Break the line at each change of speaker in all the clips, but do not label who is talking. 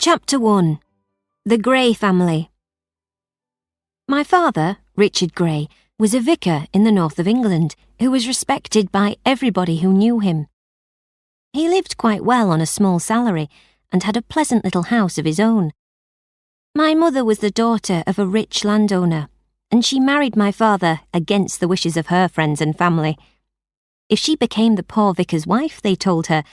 Chapter 1. The Grey Family. My father, Richard Grey, was a vicar in the north of England who was respected by everybody who knew him. He lived quite well on a small salary and had a pleasant little house of his own. My mother was the daughter of a rich landowner, and she married my father against the wishes of her friends and family. If she became the poor vicar's wife, they told her,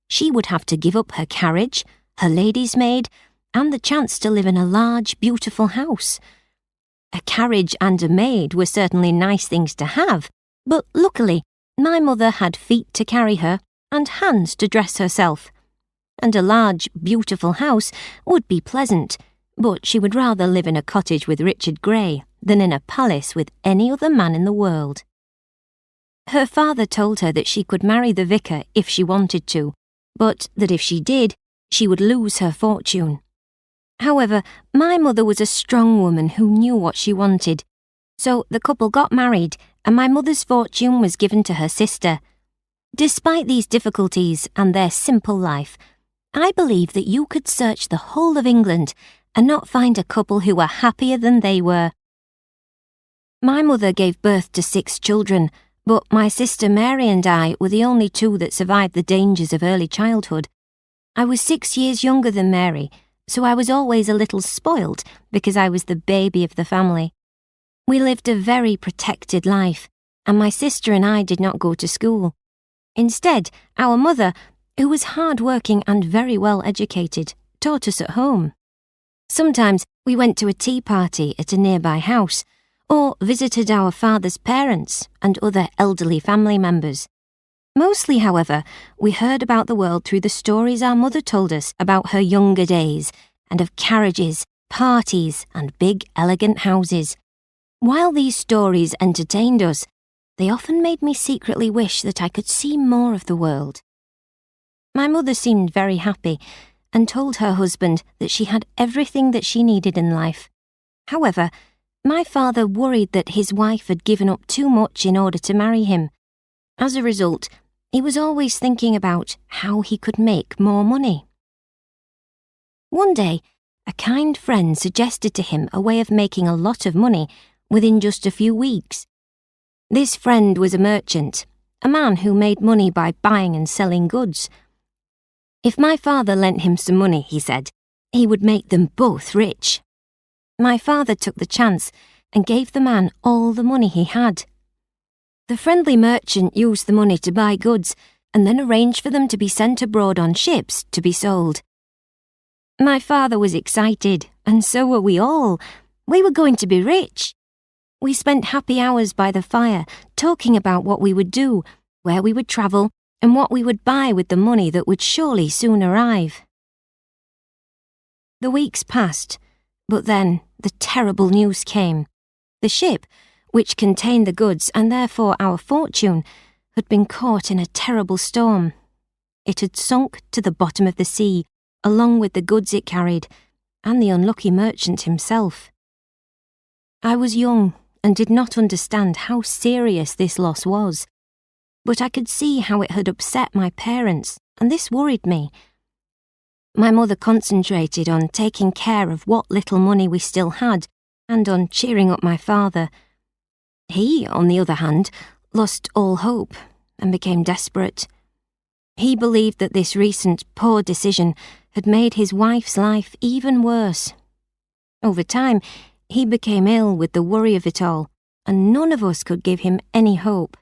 she would have to give up her carriage, her lady's maid, and the chance to live in a large, beautiful house. A carriage and a maid were certainly nice things to have, but luckily my mother had feet to carry her and hands to dress herself. And a large, beautiful house would be pleasant, but she would rather live in a cottage with Richard Grey than in a palace with any other man in the world. Her father told her that she could marry the vicar if she wanted to, but that if she did, she would lose her fortune. However, my mother was a strong woman who knew what she wanted, so the couple got married and my mother's fortune was given to her sister. Despite these difficulties and their simple life, I believe that you could search the whole of England and not find a couple who were happier than they were. My mother gave birth to 6 children, but my sister Mary and I were the only 2 that survived the dangers of early childhood. I was 6 years younger than Mary, so I was always a little spoiled because I was the baby of the family. We lived a very protected life, and my sister and I did not go to school. Instead, our mother, who was hard-working and very well educated, taught us at home. Sometimes we went to a tea party at a nearby house, or visited our father's parents and other elderly family members. Mostly, however, we heard about the world through the stories our mother told us about her younger days, and of carriages, parties, and big, elegant houses. While these stories entertained us, they often made me secretly wish that I could see more of the world. My mother seemed very happy, and told her husband that she had everything that she needed in life. However, my father worried that his wife had given up too much in order to marry him. As a result, he was always thinking about how he could make more money. One day, a kind friend suggested to him a way of making a lot of money within just a few weeks. This friend was a merchant, a man who made money by buying and selling goods. If my father lent him some money, he said, he would make them both rich. My father took the chance and gave the man all the money he had. The friendly merchant used the money to buy goods and then arranged for them to be sent abroad on ships to be sold. My father was excited, and so were we all. We were going to be rich. We spent happy hours by the fire talking about what we would do, where we would travel, and what we would buy with the money that would surely soon arrive. The weeks passed, but then the terrible news came. The ship, which contained the goods and therefore our fortune, had been caught in a terrible storm. It had sunk to the bottom of the sea, along with the goods it carried, and the unlucky merchant himself. I was young and did not understand how serious this loss was, but I could see how it had upset my parents, and this worried me. My mother concentrated on taking care of what little money we still had, and on cheering up my father. He, on the other hand, lost all hope and became desperate. He believed that this recent poor decision had made his wife's life even worse. Over time, he became ill with the worry of it all, and none of us could give him any hope.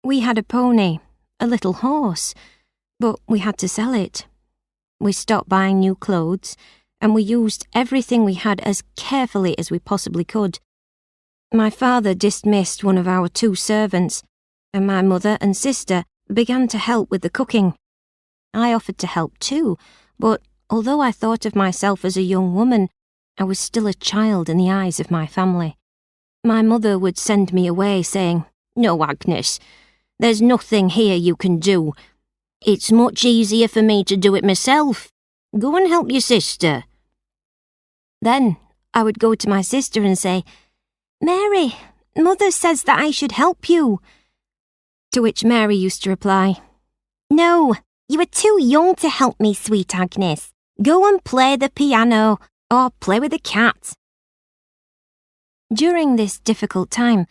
We had a pony, a little horse, but we had to sell it. We stopped buying new clothes, and we used everything we had as carefully as we possibly could. My father dismissed one of our 2 servants, and my mother and sister began to help with the cooking. I offered to help too, but although I thought of myself as a young woman, I was still a child in the eyes of my family. My mother would send me away saying, "No, Agnes, there's nothing here you can do. It's much easier for me to do it myself. Go and help your sister." Then I would go to my sister and say, "Mary, Mother says that I should help you." To which Mary used to reply, "No, you are too young to help me, sweet Agnes. Go and play the piano or play with the cat. During this difficult time,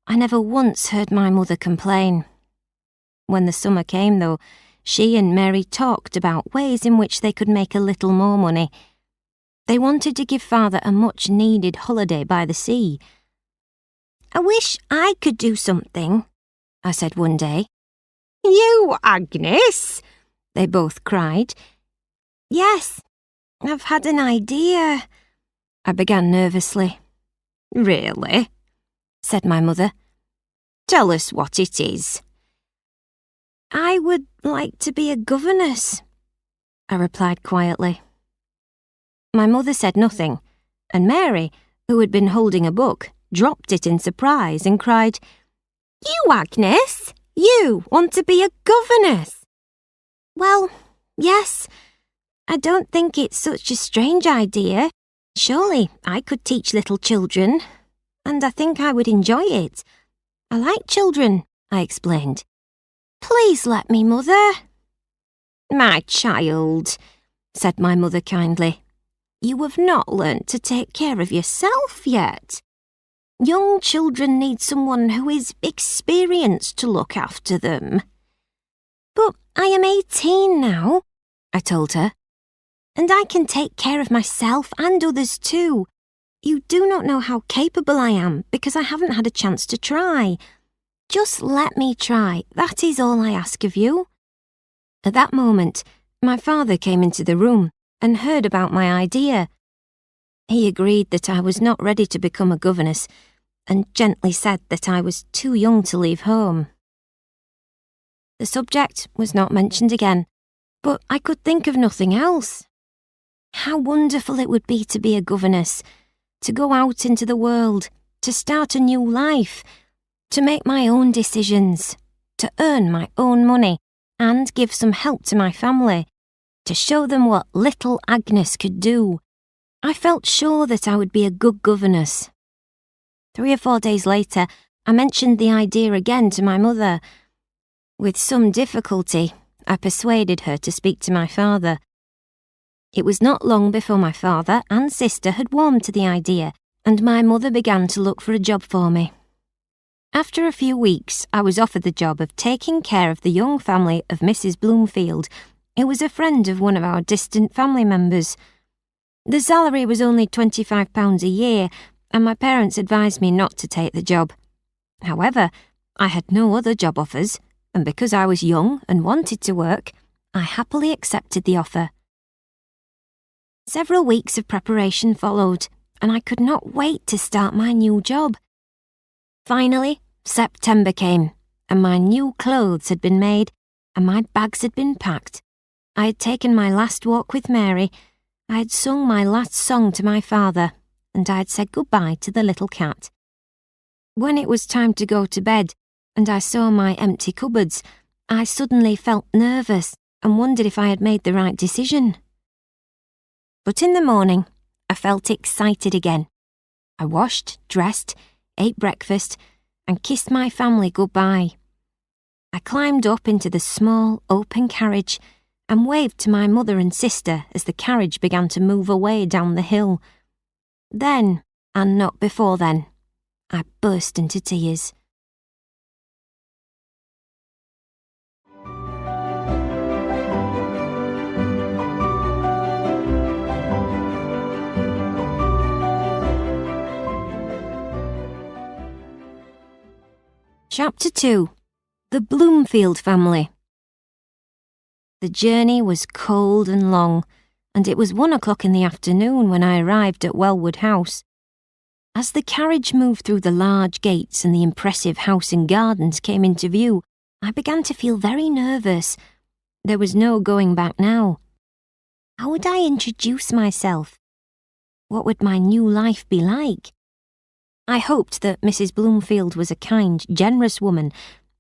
I never once heard my mother complain. When the summer came, though, she and Mary talked about ways in which they could make a little more money. They wanted to give Father a much-needed holiday by the sea. I wish I could do something, I said one day. You, Agnes? They both cried. Yes, I've had an idea, I began nervously. Really? Said my mother. Tell us what it is. I would like to be a governess, I replied quietly. My mother said nothing, and Mary, who had been holding a book, dropped it in surprise and cried, You, Agnes, you want to be a governess? Well, yes, I don't think it's such a strange idea. Surely I could teach little children, and I think I would enjoy it. I like children, I explained. Please let me, Mother. My child, said my mother kindly, you have not learnt to take care of yourself yet. Young children need someone who is experienced to look after them. But I am 18 now, I told her, and I can take care of myself and others too. You do not know how capable I am because I haven't had a chance to try. Just let me try, that is all I ask of you. At that moment, my father came into the room and heard about my idea. He agreed that I was not ready to become a governess and gently said that I was too young to leave home. The subject was not mentioned again, but I could think of nothing else. How wonderful it would be to be a governess, to go out into the world, to start a new life, to make my own decisions, to earn my own money and give some help to my family, to show them what little Agnes could do. I felt sure that I would be a good governess. 3 or 4 days later, I mentioned the idea again to my mother. With some difficulty, I persuaded her to speak to my father. It was not long before my father and sister had warmed to the idea, and my mother began to look for a job for me. After a few weeks, I was offered the job of taking care of the young family of Mrs. Bloomfield, who was a friend of one of our distant family members. The salary was only £25 a year, and my parents advised me not to take the job. However, I had no other job offers, and because I was young and wanted to work, I happily accepted the offer. Several weeks of preparation followed, and I could not wait to start my new job. Finally, September came, and my new clothes had been made, and my bags had been packed. I had taken my last walk with Mary, I had sung my last song to my father, and I had said goodbye to the little cat. When it was time to go to bed, and I saw my empty cupboards, I suddenly felt nervous and wondered if I had made the right decision. But in the morning, I felt excited again. I washed, dressed, ate breakfast, and kissed my family goodbye. I climbed up into the small, open carriage and waved to my mother and sister as the carriage began to move away down the hill. Then, and not before then, I burst into tears. Chapter 2. The Bloomfield Family. The journey was cold and long, and it was 1 o'clock in the afternoon when I arrived at Wellwood House. As the carriage moved through the large gates and the impressive house and gardens came into view, I began to feel very nervous. There was no going back now. How would I introduce myself? What would my new life be like? I hoped that Mrs. Bloomfield was a kind, generous woman,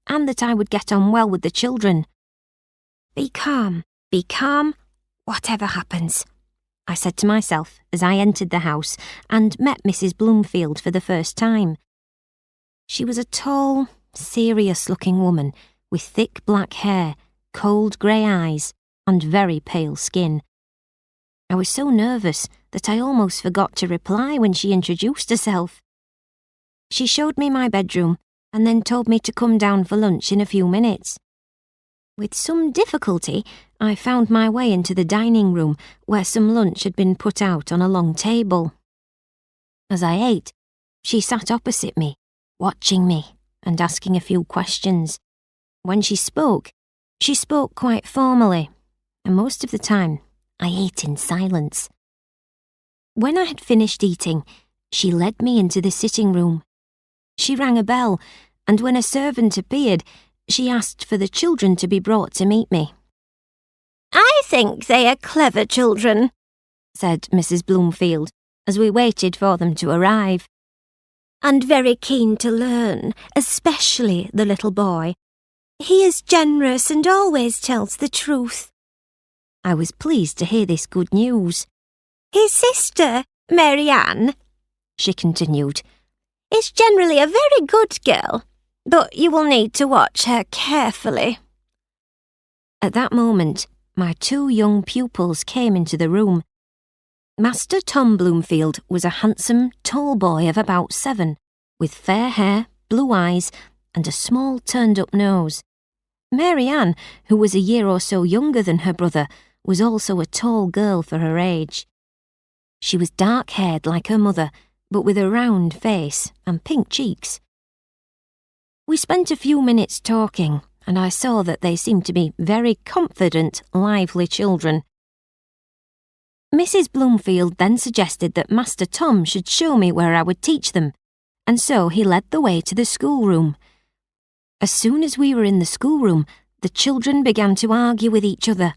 and that I would get on well with the children. Be calm, whatever happens, I said to myself as I entered the house and met Mrs. Bloomfield for the first time. She was a tall, serious-looking woman with thick black hair, cold grey eyes, and very pale skin. I was so nervous that I almost forgot to reply when she introduced herself. She showed me my bedroom and then told me to come down for lunch in a few minutes. With some difficulty, I found my way into the dining room where some lunch had been put out on a long table. As I ate, she sat opposite me, watching me and asking a few questions. When she spoke quite formally, and most of the time, I ate in silence. When I had finished eating, she led me into the sitting room. She rang a bell, and when a servant appeared, she asked for the children to be brought to meet me. "I think they are clever children," said Mrs. Bloomfield, as we waited for them to arrive. "And very keen to learn, especially the little boy. He is generous and always tells the truth." I was pleased to hear this good news. "His sister, Mary Ann," she continued, "is generally a very good girl, but you will need to watch her carefully." At that moment, my two young pupils came into the room. Master Tom Bloomfield was a handsome, tall boy of about 7, with fair hair, blue eyes, and a small turned-up nose. Mary Ann, who was a year or so younger than her brother, was also a tall girl for her age. She was dark-haired like her mother, but with a round face and pink cheeks. We spent a few minutes talking, and I saw that they seemed to be very confident, lively children. Mrs. Bloomfield then suggested that Master Tom should show me where I would teach them, and so he led the way to the schoolroom. As soon as we were in the schoolroom, the children began to argue with each other,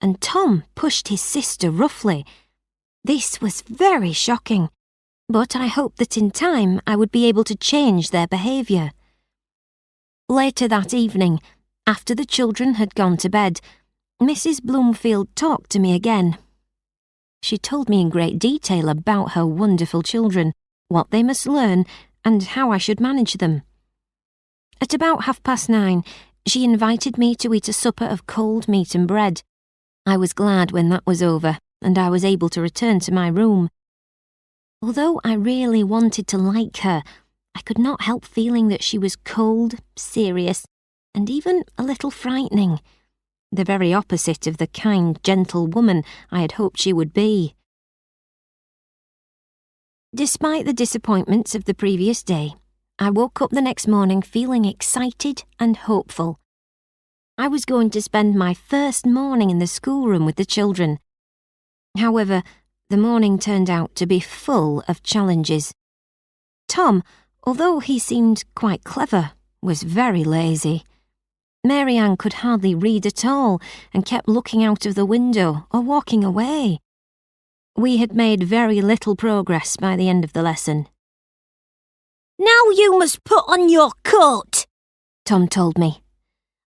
and Tom pushed his sister roughly. This was very shocking, but I hoped that in time I would be able to change their behaviour. Later that evening, after the children had gone to bed, Mrs. Bloomfield talked to me again. She told me in great detail about her wonderful children, what they must learn, and how I should manage them. At about 9:30, she invited me to eat a supper of cold meat and bread. I was glad when that was over, and I was able to return to my room. Although I really wanted to like her, I could not help feeling that she was cold, serious, and even a little frightening. The very opposite of the kind, gentle woman I had hoped she would be. Despite the disappointments of the previous day, I woke up the next morning feeling excited and hopeful. I was going to spend my first morning in the schoolroom with the children. However, the morning turned out to be full of challenges. Tom, although he seemed quite clever, was very lazy. Mary Ann could hardly read at all and kept looking out of the window or walking away. We had made very little progress by the end of the lesson. "Now you must put on your coat," Tom told me.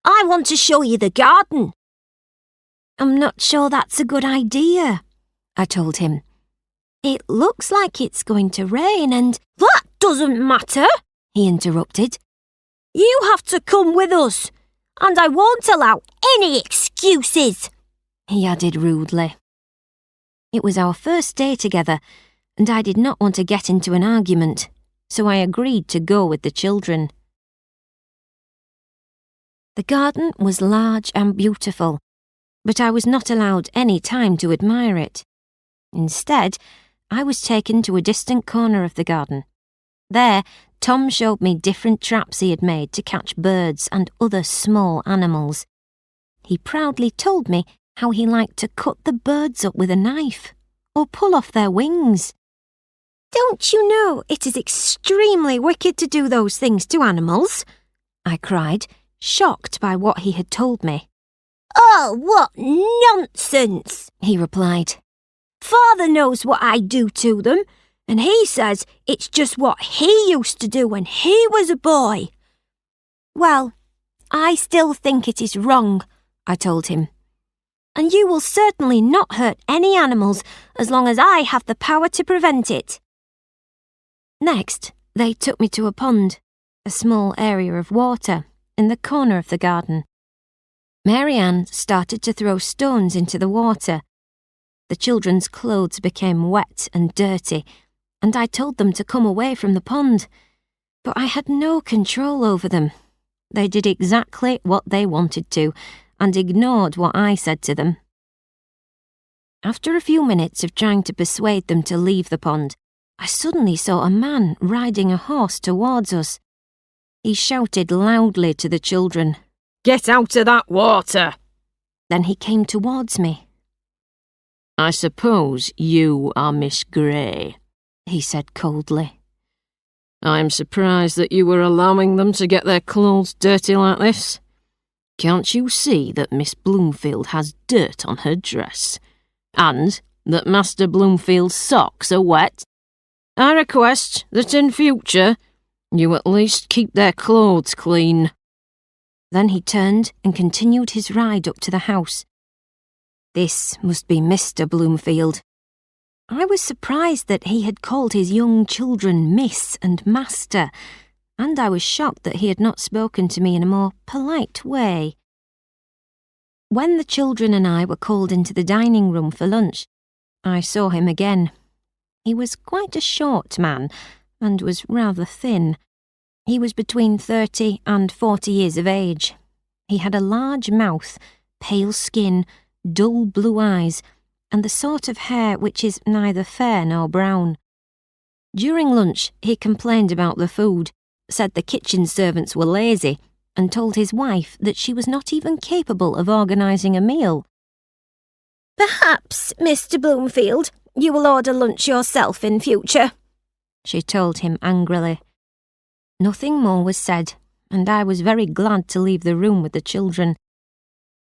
"I want to show you the garden." "I'm not sure that's a good idea," I told him. "It looks like it's going to rain and—" "That doesn't matter," he interrupted. "You have to come with us, and I won't allow any excuses," he added rudely. It was our first day together, and I did not want to get into an argument, so I agreed to go with the children. The garden was large and beautiful, but I was not allowed any time to admire it. Instead, I was taken to a distant corner of the garden. There, Tom showed me different traps he had made to catch birds and other small animals. He proudly told me how he liked to cut the birds up with a knife, or pull off their wings. "Don't you know it is extremely wicked to do those things to animals?" I cried, shocked by what he had told me. "Oh, what nonsense!" he replied. "Father knows what I do to them, and he says it's just what he used to do when he was a boy." "Well, I still think it is wrong," I told him. "And you will certainly not hurt any animals as long as I have the power to prevent it." Next, they took me to a pond, a small area of water, in the corner of the garden. Mary Ann started to throw stones into the water. The children's clothes became wet and dirty, and I told them to come away from the pond. But I had no control over them. They did exactly what they wanted to, and ignored what I said to them. After a few minutes of trying to persuade them to leave the pond, I suddenly saw a man riding a horse towards us. He shouted loudly to the children, "Get out of that water!" Then he came towards me. "I suppose you are Miss Grey," he said coldly. "I'm surprised that you were allowing them to get their clothes dirty like this. Can't you see that Miss Bloomfield has dirt on her dress? And that Master Bloomfield's socks are wet? I request that in future you at least keep their clothes clean." Then he turned and continued his ride up to the house. This must be Mr. Bloomfield. I was surprised that he had called his young children Miss and Master, and I was shocked that he had not spoken to me in a more polite way. When the children and I were called into the dining room for lunch, I saw him again. He was quite a short man, and was rather thin. He was between 30 and 40 years of age. He had a large mouth, pale skin, dull blue eyes, and the sort of hair which is neither fair nor brown. During lunch, he complained about the food, said the kitchen servants were lazy, and told his wife that she was not even capable of organising a meal. "Perhaps, Mr. Bloomfield, you will order lunch yourself in future," she told him angrily. Nothing more was said, and I was very glad to leave the room with the children.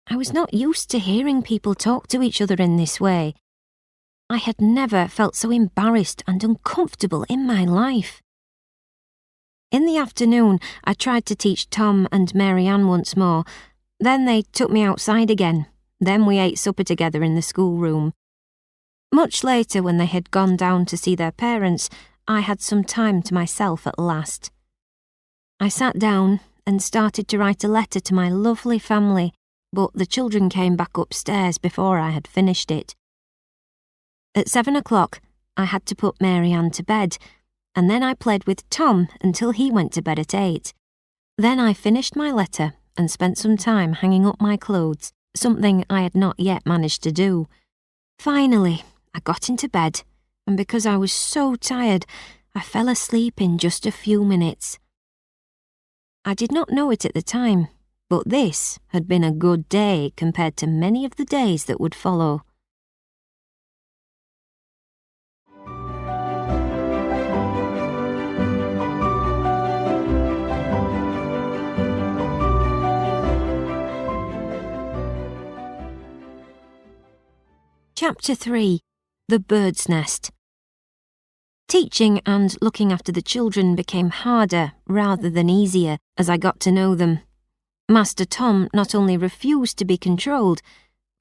I was not used to hearing people talk to each other in this way. I had never felt so embarrassed and uncomfortable in my life. In the afternoon, I tried to teach Tom and Mary Ann once more. Then they took me outside again. Then we ate supper together in the schoolroom. Much later, when they had gone down to see their parents, I had some time to myself at last. I sat down and started to write a letter to my lovely family, but the children came back upstairs before I had finished it. At 7 o'clock, I had to put Mary Ann to bed, and then I played with Tom until he went to bed at 8. Then I finished my letter and spent some time hanging up my clothes, something I had not yet managed to do. Finally, I got into bed, and because I was so tired, I fell asleep in just a few minutes. I did not know it at the time, but this had been a good day compared to many of the days that would follow. Chapter 3. The Bird's Nest. Teaching and looking after the children became harder rather than easier as I got to know them. Master Tom not only refused to be controlled,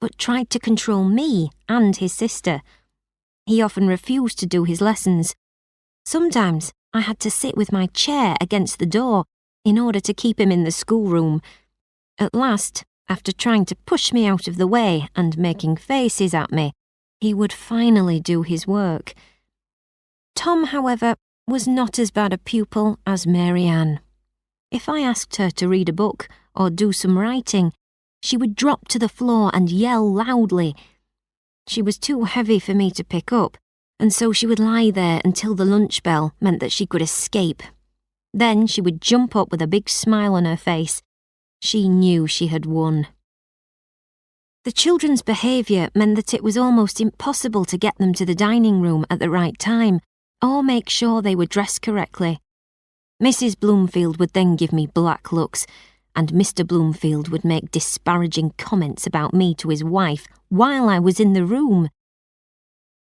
but tried to control me and his sister. He often refused to do his lessons. Sometimes I had to sit with my chair against the door in order to keep him in the schoolroom. At last, after trying to push me out of the way and making faces at me, he would finally do his work. Tom, however, was not as bad a pupil as Mary Ann. If I asked her to read a book or do some writing, she would drop to the floor and yell loudly. She was too heavy for me to pick up, and so she would lie there until the lunch bell meant that she could escape. Then she would jump up with a big smile on her face. She knew she had won. The children's behaviour meant that it was almost impossible to get them to the dining room at the right time, or make sure they were dressed correctly. Mrs. Bloomfield would then give me black looks, and Mr. Bloomfield would make disparaging comments about me to his wife while I was in the room.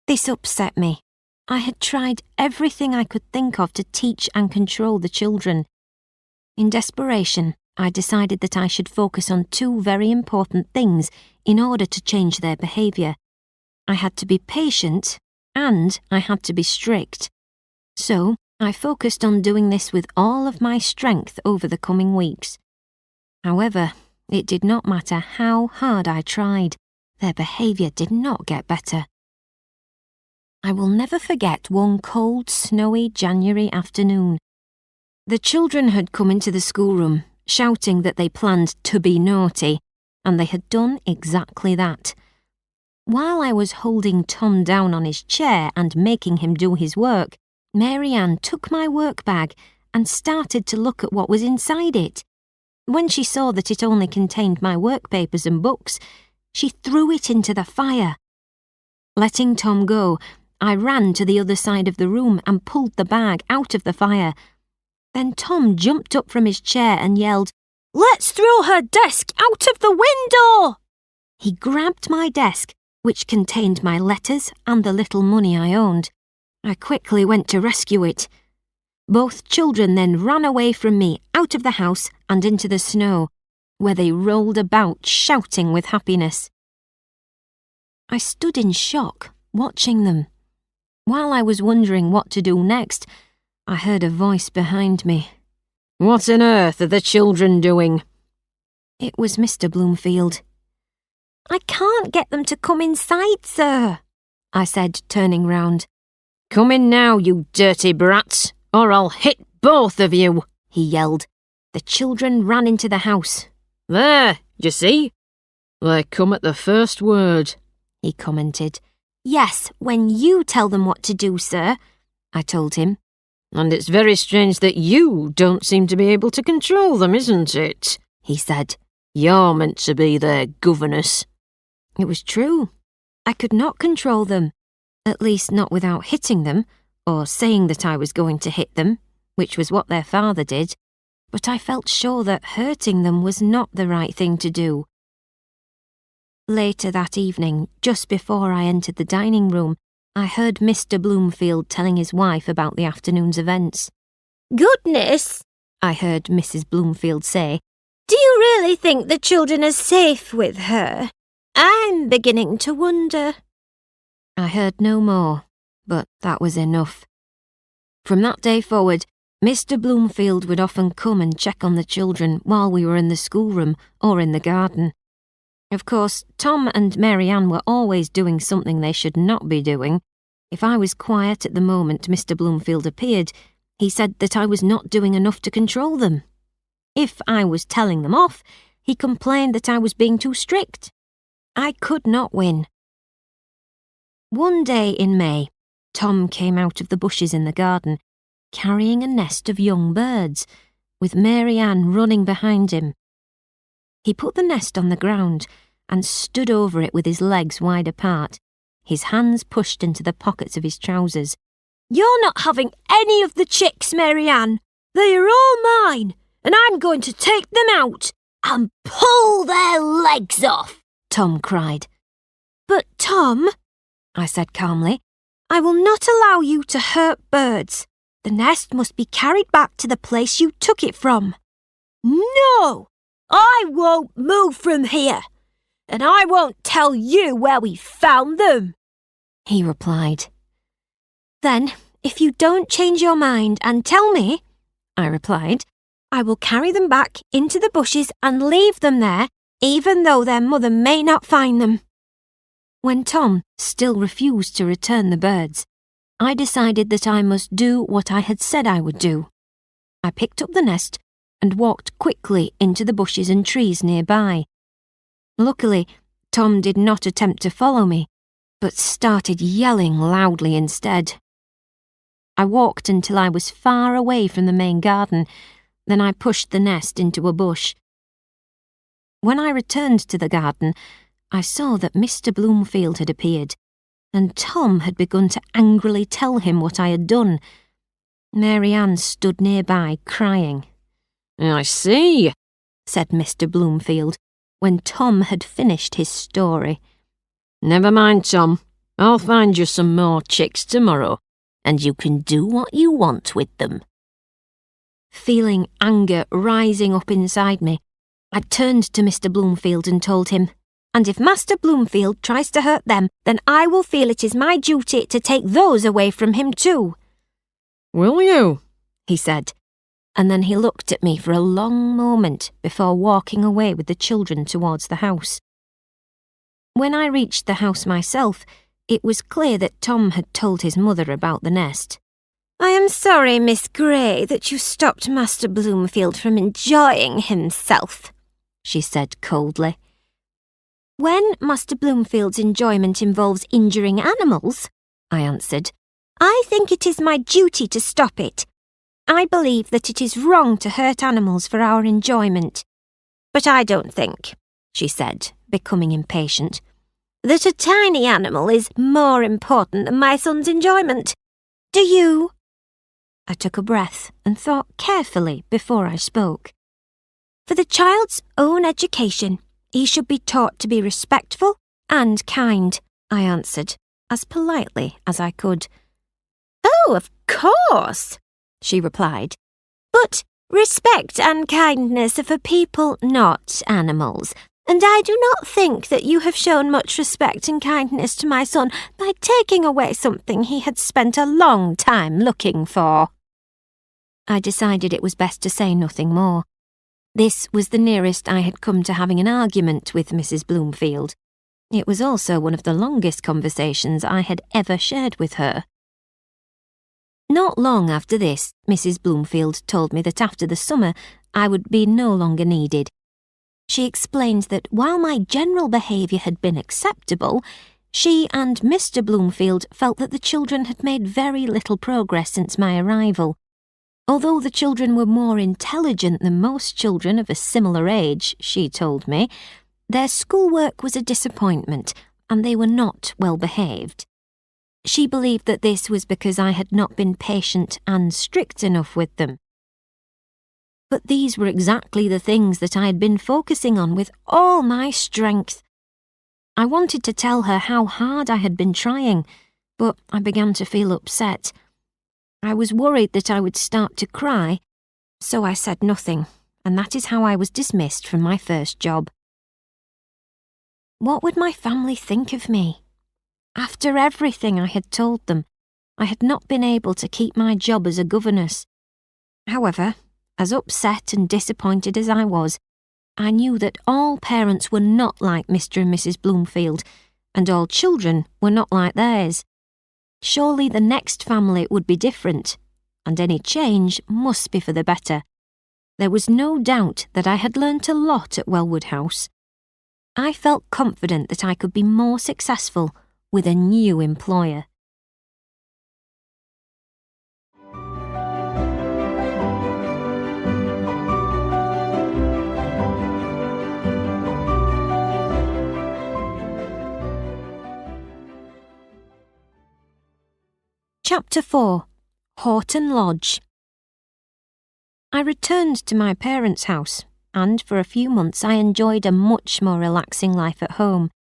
This upset me. I had tried everything I could think of to teach and control the children. In desperation, I decided that I should focus on two very important things in order to change their behaviour. I had to be patient, and I had to be strict. So, I focused on doing this with all of my strength over the coming weeks. However, it did not matter how hard I tried. Their behaviour did not get better. I will never forget one cold, snowy January afternoon. The children had come into the schoolroom, shouting that they planned to be naughty, and they had done exactly that. While I was holding Tom down on his chair and making him do his work, Mary Ann took my work bag and started to look at what was inside it. When she saw that it only contained my work papers and books, she threw it into the fire. Letting Tom go, I ran to the other side of the room and pulled the bag out of the fire. Then Tom jumped up from his chair and yelled, "Let's throw her desk out of the window!" He grabbed my desk, which contained my letters and the little money I owned. I quickly went to rescue it. Both children then ran away from me out of the house and into the snow, where they rolled about shouting with happiness. I stood in shock, watching them. While I was wondering what to do next, I heard a voice behind me.
"What on earth are the children doing?"
It was Mr. Bloomfield. "I can't get them to come inside, sir," I said, turning round.
"Come in now, you dirty brats, or I'll hit both of you," he yelled.
The children ran into the house.
"There, you see? They come at the first word," he commented.
"Yes, when you tell them what to do, sir," I told him.
"And it's very strange that you don't seem to be able to control them, isn't it?" he said. "You're meant to be their governess."
It was true. I could not control them, at least not without hitting them, or saying that I was going to hit them, which was what their father did, but I felt sure that hurting them was not the right thing to do. Later that evening, just before I entered the dining room, I heard Mr. Bloomfield telling his wife about the afternoon's events. "Goodness," I heard Mrs. Bloomfield say, "do you really think the children are safe with her? I'm beginning to wonder." I heard no more, but that was enough. From that day forward, Mr. Bloomfield would often come and check on the children while we were in the schoolroom or in the garden. Of course, Tom and Mary Ann were always doing something they should not be doing. If I was quiet at the moment Mr. Bloomfield appeared, he said that I was not doing enough to control them. If I was telling them off, he complained that I was being too strict. I could not win. One day in May, Tom came out of the bushes in the garden, carrying a nest of young birds, with Mary Ann running behind him. He put the nest on the ground and stood over it with his legs wide apart, his hands pushed into the pockets of his trousers. "You're not having any of the chicks, Mary Ann. They are all mine, and I'm going to take them out and pull their legs off," Tom cried. "But Tom," I said calmly, "I will not allow you to hurt birds. The nest must be carried back to the place you took it from." "No, I won't move from here, and I won't tell you where we found them," he replied. "Then, if you don't change your mind and tell me," I replied, "I will carry them back into the bushes and leave them there, even though their mother may not find them." When Tom still refused to return the birds, I decided that I must do what I had said I would do. I picked up the nest and walked quickly into the bushes and trees nearby. Luckily, Tom did not attempt to follow me, but started yelling loudly instead. I walked until I was far away from the main garden, then I pushed the nest into a bush. When I returned to the garden, I saw that Mr. Bloomfield had appeared, and Tom had begun to angrily tell him what I had done. Mary Ann stood nearby, crying.
"I see,"
said Mr. Bloomfield, when Tom had finished his story.
"Never mind, Tom. I'll find you some more chicks tomorrow, and you can do what you want with them."
Feeling anger rising up inside me, I turned to Mr. Bloomfield and told him, "And if Master Bloomfield tries to hurt them, then I will feel it is my duty to take those away from him too."
"Will you?"
he said, and then he looked at me for a long moment before walking away with the children towards the house. When I reached the house myself, It was clear that Tom had told his mother about the nest. "I am sorry, Miss Grey, that you stopped Master Bloomfield from enjoying himself," she said coldly. "When Master Bloomfield's enjoyment involves injuring animals," I answered, "I think it is my duty to stop it. I believe that it is wrong to hurt animals for our enjoyment. But I don't think," she said, becoming impatient, "that a tiny animal is more important than my son's enjoyment. Do you?" I took a breath and thought carefully before I spoke. "For the child's own education, he should be taught to be respectful and kind," I answered, as politely as I could. "Oh, of course," she replied. "But respect and kindness are for people, not animals, and I do not think that you have shown much respect and kindness to my son by taking away something he had spent a long time looking for." I decided it was best to say nothing more. This was the nearest I had come to having an argument with Mrs. Bloomfield. It was also one of the longest conversations I had ever shared with her. Not long after this, Mrs. Bloomfield told me that after the summer I would be no longer needed. She explained that while my general behaviour had been acceptable, she and Mr. Bloomfield felt that the children had made very little progress since my arrival. Although the children were more intelligent than most children of a similar age, she told me, their schoolwork was a disappointment and they were not well behaved. She believed that this was because I had not been patient and strict enough with them. But these were exactly the things that I had been focusing on with all my strength. I wanted to tell her how hard I had been trying, but I began to feel upset. I was worried that I would start to cry, so I said nothing, and that is how I was dismissed from my first job. What would my family think of me? After everything I had told them, I had not been able to keep my job as a governess. However, as upset and disappointed as I was, I knew that all parents were not like Mr. and Mrs. Bloomfield, and all children were not like theirs. Surely the next family would be different, and any change must be for the better. There was no doubt that I had learnt a lot at Wellwood House. I felt confident that I could be more successful with a new employer. Chapter 4. Horton Lodge. I returned to my parents' house, and for a few months I enjoyed a much more relaxing life at home.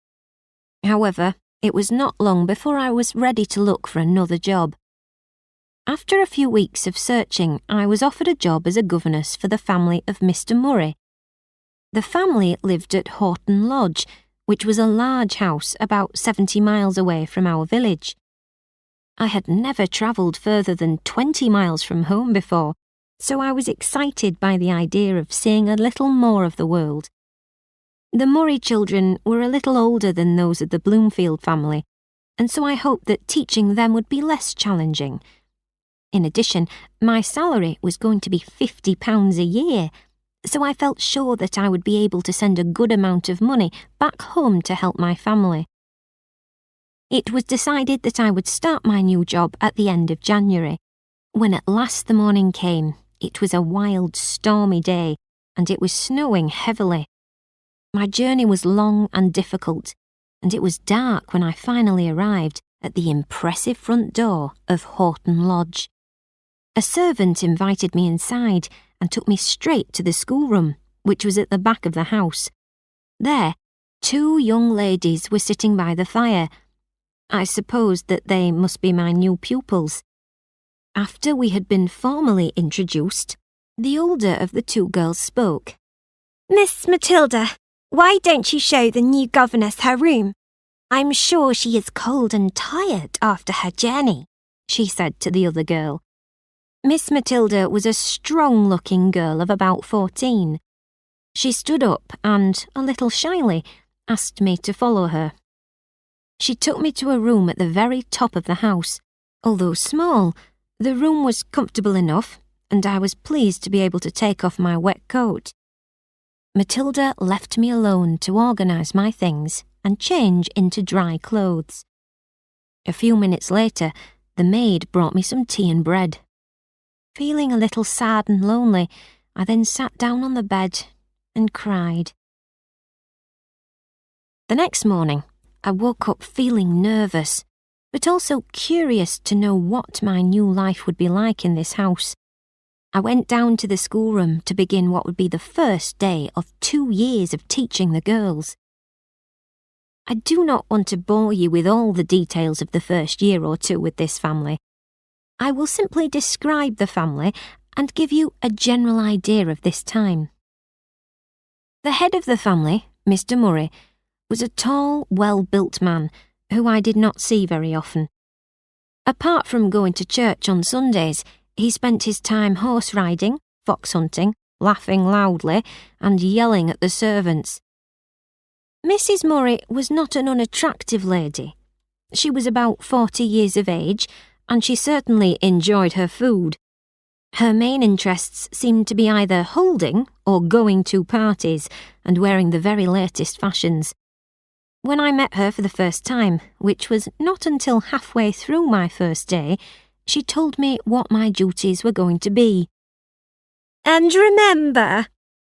However, it was not long before I was ready to look for another job. After a few weeks of searching, I was offered a job as a governess for the family of Mr. Murray. The family lived at Horton Lodge, which was a large house about 70 miles away from our village. I had never travelled further than 20 miles from home before, so I was excited by the idea of seeing a little more of the world. The Murray children were a little older than those of the Bloomfield family, and so I hoped that teaching them would be less challenging. In addition, my salary was going to be £50 a year, so I felt sure that I would be able to send a good amount of money back home to help my family. It was decided that I would start my new job at the end of January. When at last the morning came, it was a wild, stormy day, and it was snowing heavily. My journey was long and difficult, and it was dark when I finally arrived at the impressive front door of Horton Lodge. A servant invited me inside and took me straight to the schoolroom, which was at the back of the house. There, 2 young ladies were sitting by the fire. I supposed that they must be my new pupils. After we had been formally introduced, the older of the 2 girls spoke. "Miss Matilda, why don't you show the new governess her room? I'm sure she is cold and tired after her journey," she said to the other girl. Miss Matilda was a strong-looking girl of about 14. She stood up and, a little shyly, asked me to follow her. She took me to a room at the very top of the house. Although small, the room was comfortable enough, and I was pleased to be able to take off my wet coat. Matilda left me alone to organise my things and change into dry clothes. A few minutes later, the maid brought me some tea and bread. Feeling a little sad and lonely, I then sat down on the bed and cried. The next morning, I woke up feeling nervous, but also curious to know what my new life would be like in this house. I went down to the schoolroom to begin what would be the first day of 2 years of teaching the girls. I do not want to bore you with all the details of the first year or two with this family. I will simply describe the family and give you a general idea of this time. The head of the family, Mr. Murray, was a tall, well-built man who I did not see very often. Apart from going to church on Sundays, he spent his time horse riding, fox hunting, laughing loudly, and yelling at the servants. Mrs. Murray was not an unattractive lady. She was about 40 years of age, and she certainly enjoyed her food. Her main interests seemed to be either holding or going to parties and wearing the very latest fashions. When I met her for the first time, which was not until halfway through my first day, she told me what my duties were going to be. "And remember,"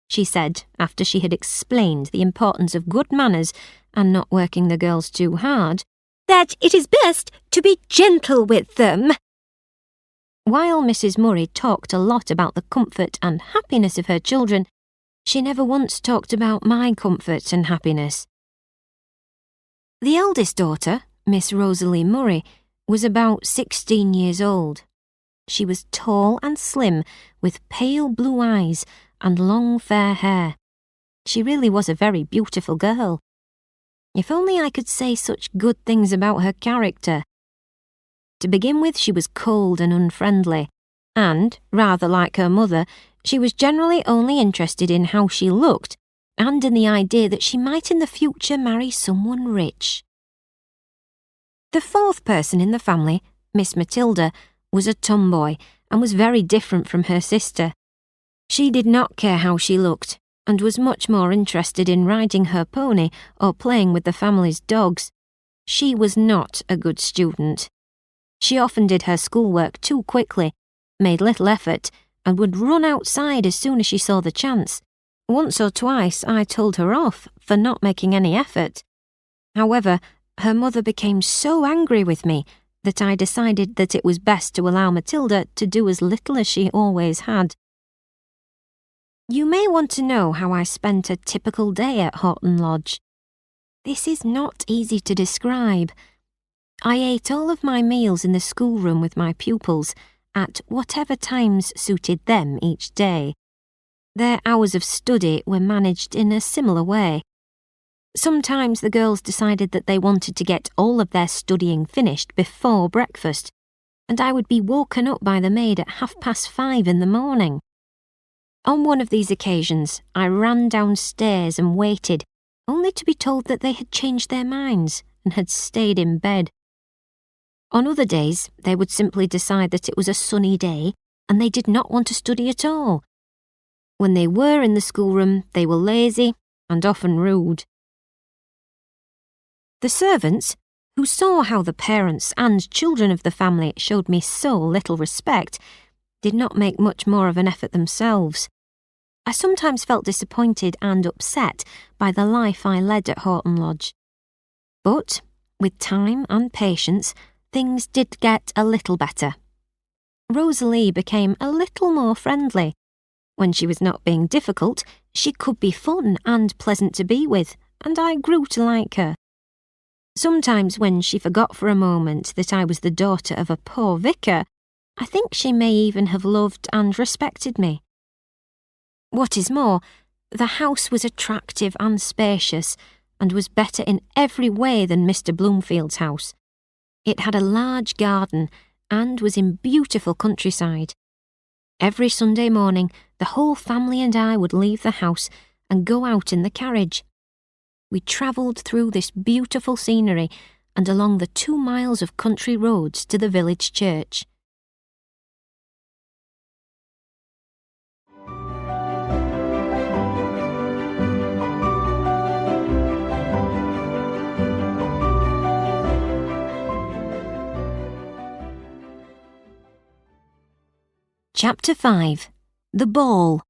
she said after she had explained the importance of good manners and not working the girls too hard, "that it is best to be gentle with them." While Mrs. Murray talked a lot about the comfort and happiness of her children, she never once talked about my comfort and happiness. The eldest daughter, Miss Rosalie Murray, was about 16 years old. She was tall and slim, with pale blue eyes and long fair hair. She really was a very beautiful girl. If only I could say such good things about her character. To begin with, she was cold and unfriendly, and, rather like her mother, she was generally only interested in how she looked and in the idea that she might in the future marry someone rich. The fourth person in the family, Miss Matilda, was a tomboy and was very different from her sister. She did not care how she looked and was much more interested in riding her pony or playing with the family's dogs. She was not a good student. She often did her schoolwork too quickly, made little effort, and would run outside as soon as she saw the chance. Once or twice I told her off for not making any effort. However, her mother became so angry with me that I decided that it was best to allow Matilda to do as little as she always had. You may want to know how I spent a typical day at Horton Lodge. This is not easy to describe. I ate all of my meals in the schoolroom with my pupils at whatever times suited them each day. Their hours of study were managed in a similar way. Sometimes the girls decided that they wanted to get all of their studying finished before breakfast, and I would be woken up by the maid at 5:30 in the morning. On one of these occasions, I ran downstairs and waited, only to be told that they had changed their minds and had stayed in bed. On other days, they would simply decide that it was a sunny day and they did not want to study at all. When they were in the schoolroom, they were lazy and often rude. The servants, who saw how the parents and children of the family showed me so little respect, did not make much more of an effort themselves. I sometimes felt disappointed and upset by the life I led at Horton Lodge. But, with time and patience, things did get a little better. Rosalie became a little more friendly. When she was not being difficult, she could be fun and pleasant to be with, and I grew to like her. Sometimes when she forgot for a moment that I was the daughter of a poor vicar, I think she may even have loved and respected me. What is more, the house was attractive and spacious, and was better in every way than Mr. Bloomfield's house. It had a large garden and was in beautiful countryside. Every Sunday morning, the whole family and I would leave the house and go out in the carriage. We travelled through this beautiful scenery, and along the 2 miles of country roads to the village church. Chapter 5. The Ball.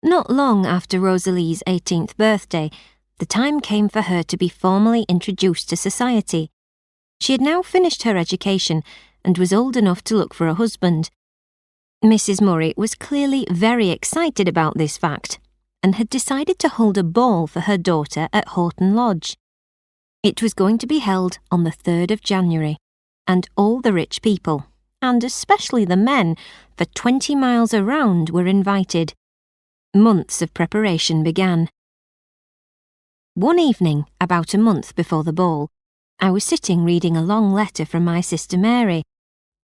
Not long after Rosalie's 18th birthday, the time came for her to be formally introduced to society. She had now finished her education and was old enough to look for a husband. Mrs. Murray was clearly very excited about this fact and had decided to hold a ball for her daughter at Horton Lodge. It was going to be held on the 3rd of January, and all the rich people, and especially the men, for 20 miles around were invited. Months of preparation began. One evening, about a month before the ball, I was sitting reading a long letter from my sister Mary.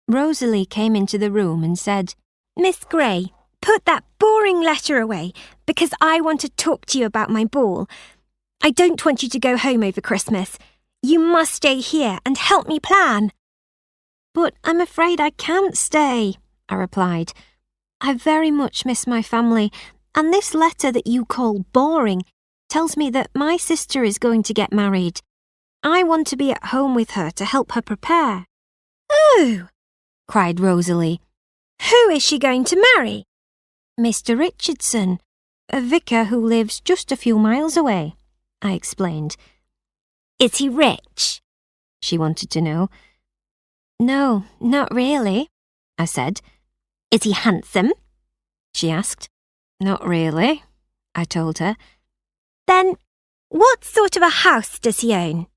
Rosalie came into the room and said,
"Miss Grey, put that boring letter away, because I want to talk to you about my ball. I don't want you to go home over Christmas. You must stay here and help me plan."
"But I'm afraid I can't stay," I replied. "I very much miss my family, and this letter that you call boring tells me that my sister is going to get married. I want to be at home with her to help her prepare."
"Oh!"
cried Rosalie.
"Who is she going to marry?"
"Mr. Richardson, a vicar who lives just a few miles away," I explained.
"Is he rich?"
she wanted to know. "No, not really," I said.
"Is he handsome?"
she asked. "Not really," I told her.
"Then, what sort of a house does he own?"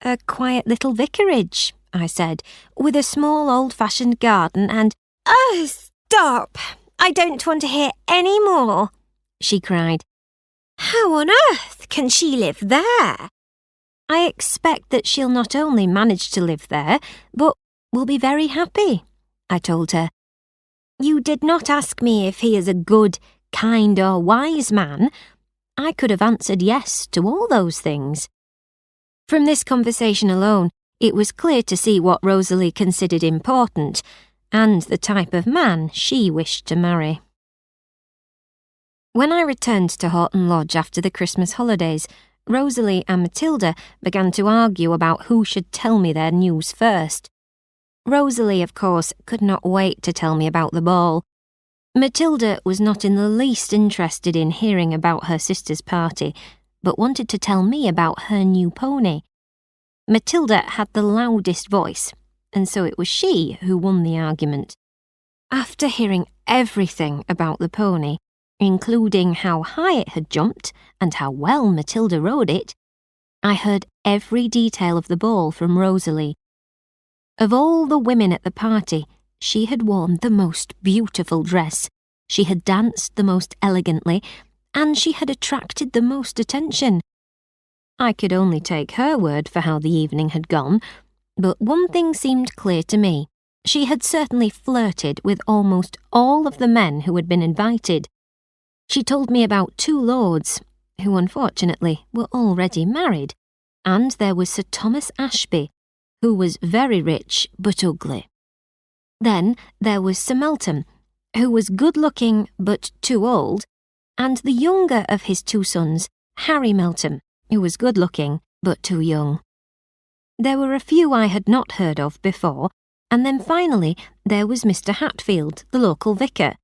"A quiet little vicarage," I said, "with a small old-fashioned garden and—"
"Oh, stop! I don't want to hear any more,"
she cried.
"How on earth can she live there?"
"I expect that she'll not only manage to live there, but will be very happy," I told her. "You did not ask me if he is a good, kind or wise man. I could have answered yes to all those things." From this conversation alone, it was clear to see what Rosalie considered important and the type of man she wished to marry. When I returned to Horton Lodge after the Christmas holidays, Rosalie and Matilda began to argue about who should tell me their news first. Rosalie, of course, could not wait to tell me about the ball. Matilda was not in the least interested in hearing about her sister's party, but wanted to tell me about her new pony. Matilda had the loudest voice, and so it was she who won the argument. After hearing everything about the pony, including how high it had jumped and how well Matilda rode it, I heard every detail of the ball from Rosalie. Of all the women at the party, she had worn the most beautiful dress, she had danced the most elegantly, and she had attracted the most attention. I could only take her word for how the evening had gone, but one thing seemed clear to me. She had certainly flirted with almost all of the men who had been invited. She told me about 2 lords, who unfortunately were already married, and there was Sir Thomas Ashby, who was very rich but ugly. Then there was Sir Melton, who was good-looking but too old, and the younger of his 2 sons, Harry Melton, who was good-looking but too young. There were a few I had not heard of before, and then finally there was Mr. Hatfield, the local vicar.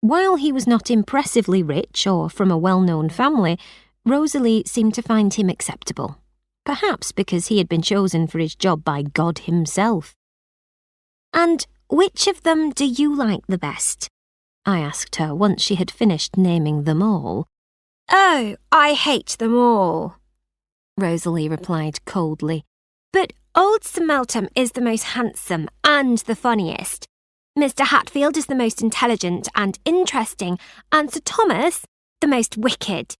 While he was not impressively rich or from a well-known family, Rosalie seemed to find him acceptable, perhaps because he had been chosen for his job by God himself.
"And which of them do you like the best?"
I asked her once she had finished naming them all.
"Oh, I hate them all,"
Rosalie replied coldly.
"But old Sir Melton is the most handsome and the funniest. Mr. Hatfield is the most intelligent and interesting, and Sir Thomas the most wicked.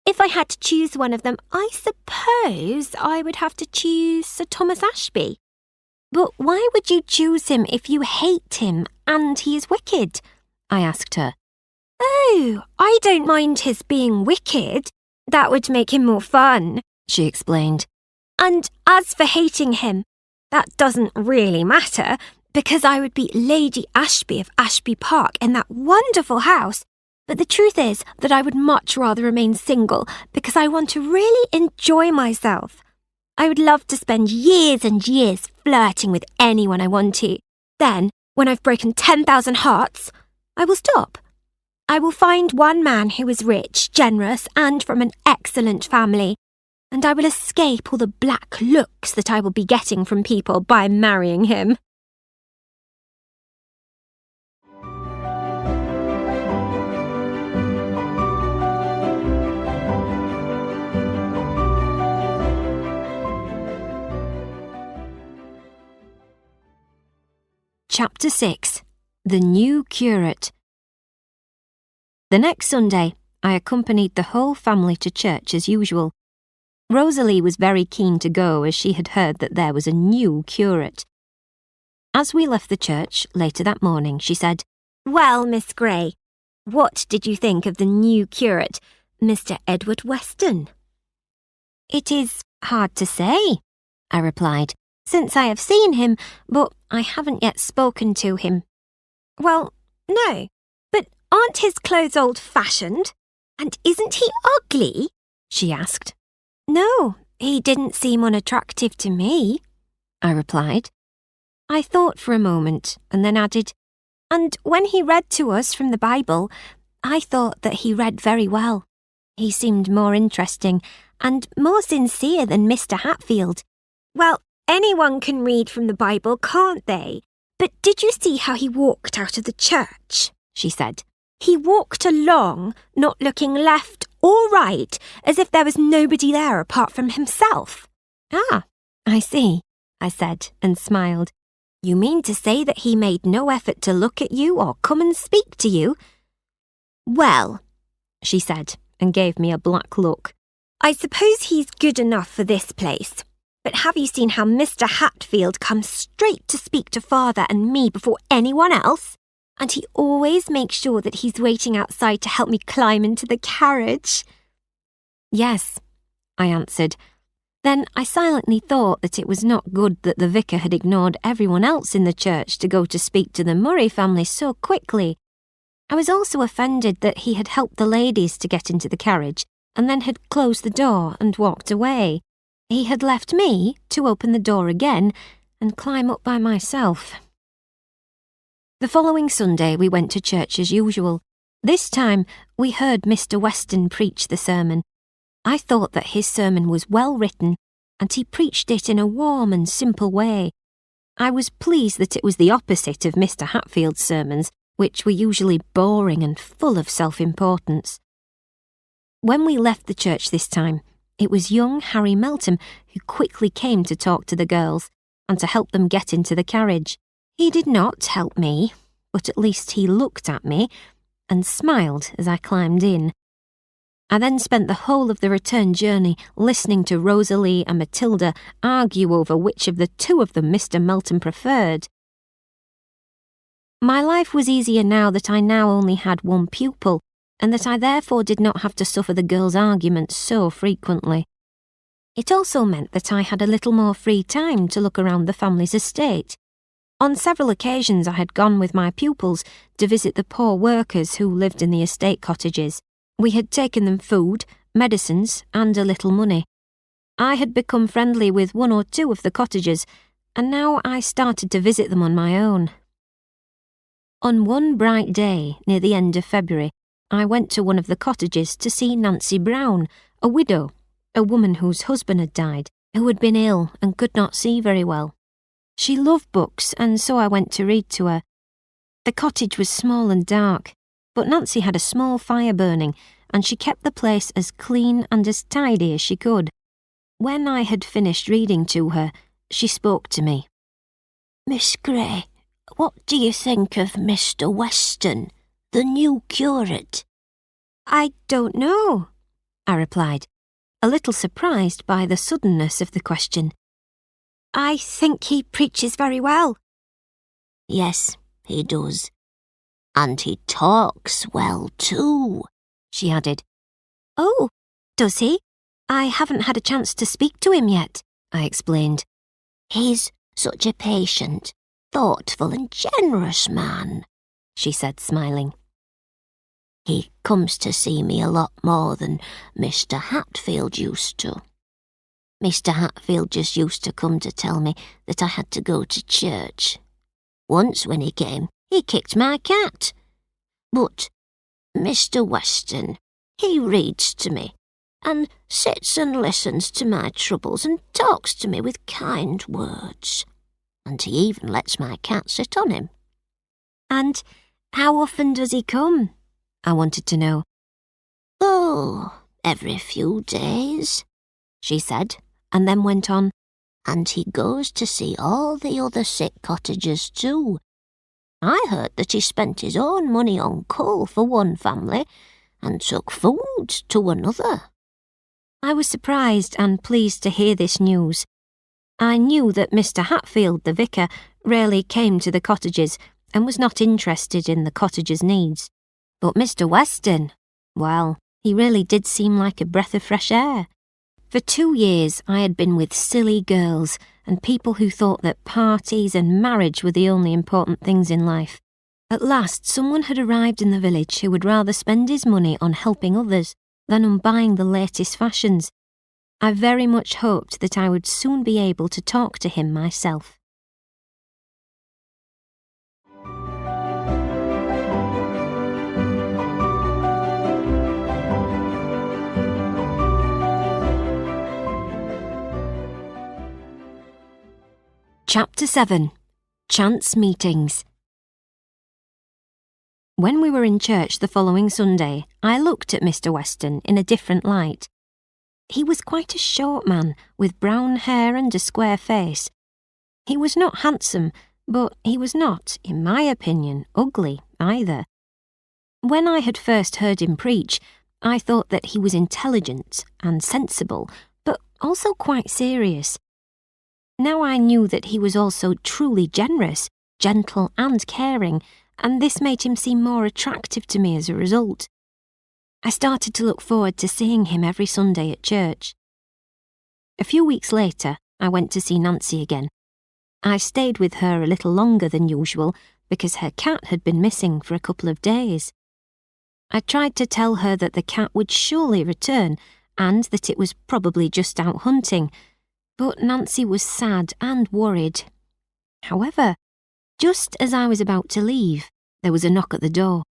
If I had to choose one of them, I suppose I would have to choose Sir Thomas Ashby."
"But why would you choose him if you hate him and he is wicked?" I asked her.
"Oh, I don't mind his being wicked. That would make him more fun,"
she explained.
And as for hating him, that doesn't really matter, because I would be Lady Ashby of Ashby Park in that wonderful house. But the truth is that I would much rather remain single because I want to really enjoy myself. I would love to spend years and years flirting with anyone I want to. Then, when I've broken 10,000 hearts, I will stop. I will find one man who is rich, generous, and from an excellent family, and I will escape all the black looks that I will be getting from people by marrying him.
Chapter 6. The New Curate. The next Sunday, I accompanied the whole family to church as usual. Rosalie was very keen to go as she had heard that there was a new curate. As we left the church later that morning, she said,
"Well, Miss Grey, what did you think of the new curate, Mr. Edward Weston?"
"It is hard to say," I replied, "since I have seen him, but I haven't yet spoken to him."
"Well, no, but aren't his clothes old-fashioned? And isn't he ugly?" she asked.
"No, he didn't seem unattractive to me," I replied. I thought for a moment and then added, "And when he read to us from the Bible, I thought that he read very well. He seemed more interesting and more sincere than Mr. Hatfield."
"Well, anyone can read from the Bible, can't they? But did you see how he walked out of the church?" she said. "He walked along, not looking left or right, as if there was nobody there apart from himself."
"Ah, I see," I said and smiled. "You mean to say that he made no effort to look at you or come and speak to you?"
"Well,"
she said and gave me a black look,
"I suppose he's good enough for this place. But have you seen how Mr. Hatfield comes straight to speak to Father and me before anyone else? And he always makes sure that he's waiting outside to help me climb into the carriage."
"Yes," I answered. Then I silently thought that it was not good that the vicar had ignored everyone else in the church to go to speak to the Murray family so quickly. I was also offended that he had helped the ladies to get into the carriage and then had closed the door and walked away. He had left me to open the door again and climb up by myself. The following Sunday we went to church as usual. This time we heard Mr. Weston preach the sermon. I thought that his sermon was well written, and he preached it in a warm and simple way. I was pleased that it was the opposite of Mr. Hatfield's sermons, which were usually boring and full of self-importance. When we left the church this time, it was young Harry Meltham who quickly came to talk to the girls and to help them get into the carriage. He did not help me, but at least he looked at me and smiled as I climbed in. I then spent the whole of the return journey listening to Rosalie and Matilda argue over which of the two of them Mr. Meltham preferred. My life was easier now that I now only had one pupil, and that I therefore did not have to suffer the girls' arguments so frequently. It also meant that I had a little more free time to look around the family's estate. On several occasions I had gone with my pupils to visit the poor workers who lived in the estate cottages. We had taken them food, medicines, and a little money. I had become friendly with one or two of the cottagers, and now I started to visit them on my own. On one bright day near the end of February, I went to one of the cottages to see Nancy Brown, a widow, a woman whose husband had died, who had been ill and could not see very well. She loved books, and so I went to read to her. The cottage was small and dark, but Nancy had a small fire burning, and she kept the place as clean and as tidy as she could. When I had finished reading to her, she spoke to me.
"Miss Grey, what do you think of Mr. Weston, the new curate?"
"I don't know," I replied, a little surprised by the suddenness of the question.
"I think he preaches very well."
"Yes, he does. And he talks well too," she added.
"Oh, does he? I haven't had a chance to speak to him yet," I explained.
He's such a patient, thoughtful and generous man, she said, smiling. He comes to see me a lot more than Mr. Hatfield used to. Mr. Hatfield just used to come to tell me that I had to go to church. Once when he came, he kicked my cat. But Mr. Weston, he reads to me, and sits and listens to my troubles and talks to me with kind words. And he even lets my cat sit on him.
And how often does he come? I wanted to know.
Oh, every few days, she said,
and then went on.
And he goes to see all the other sick cottagers too. I heard that he spent his own money on coal for one family and took food to another.
I was surprised and pleased to hear this news. I knew that Mr. Hatfield, the vicar, rarely came to the cottages and was not interested in the cottagers' needs. But Mr. Weston, well, he really did seem like a breath of fresh air. For 2 years I had been with silly girls and people who thought that parties and marriage were the only important things in life. At last someone had arrived in the village who would rather spend his money on helping others than on buying the latest fashions. I very much hoped that I would soon be able to talk to him myself. Chapter 7. Chance Meetings. When we were in church the following Sunday, I looked at Mr. Weston in a different light. He was quite a short man, with brown hair and a square face. He was not handsome, but he was not, in my opinion, ugly either. When I had first heard him preach, I thought that he was intelligent and sensible, but also quite serious. Now I knew that he was also truly generous, gentle and caring, and this made him seem more attractive to me as a result. I started to look forward to seeing him every Sunday at church. A few weeks later, I went to see Nancy again. I stayed with her a little longer than usual because her cat had been missing for a couple of days. I tried to tell her that the cat would surely return and that it was probably just out hunting, but Nancy was sad and worried. However, just as I was about to leave, there was a knock at the door.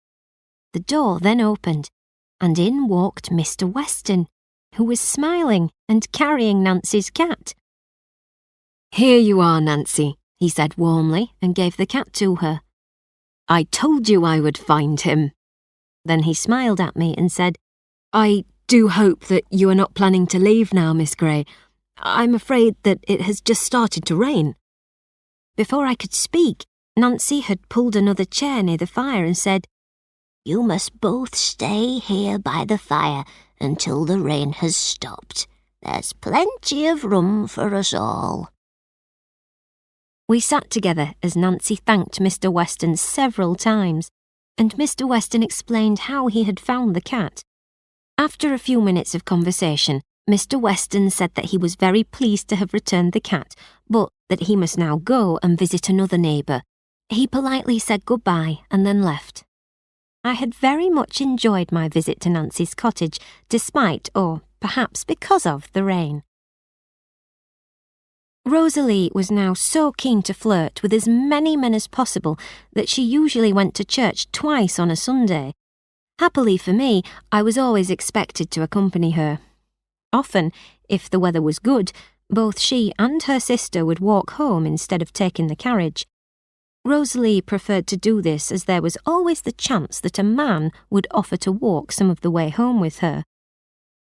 The door then opened, and in walked Mr. Weston, who was smiling and carrying Nancy's cat.
"Here you are, Nancy," he said warmly and gave the cat to her. "I told you I would find him." Then he smiled at me and said, "I do hope that you are not planning to leave now, Miss Grey. I'm afraid that it has just started to rain."
Before I could speak, Nancy had pulled another chair near the fire and said,
"You must both stay here by the fire until the rain has stopped. There's plenty of room for us all."
We sat together as Nancy thanked Mr. Weston several times, and Mr. Weston explained how he had found the cat. After a few minutes of conversation, Mr. Weston said that he was very pleased to have returned the cat, but that he must now go and visit another neighbour. He politely said goodbye and then left. I had very much enjoyed my visit to Nancy's cottage, despite, or perhaps because of, the rain. Rosalie was now so keen to flirt with as many men as possible that she usually went to church twice on a Sunday. Happily for me, I was always expected to accompany her. Often, if the weather was good, both she and her sister would walk home instead of taking the carriage. Rosalie preferred to do this as there was always the chance that a man would offer to walk some of the way home with her.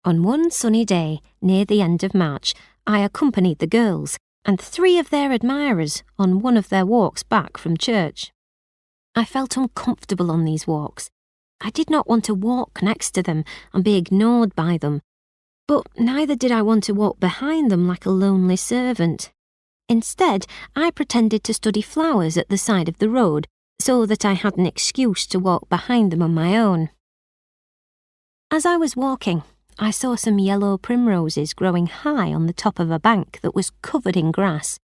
On one sunny day, near the end of March, I accompanied the girls and 3 of their admirers on one of their walks back from church. I felt uncomfortable on these walks. I did not want to walk next to them and be ignored by them, but neither did I want to walk behind them like a lonely servant. Instead, I pretended to study flowers at the side of the road so that I had an excuse to walk behind them on my own. As I was walking, I saw some yellow primroses growing high on the top of a bank that was covered in grass.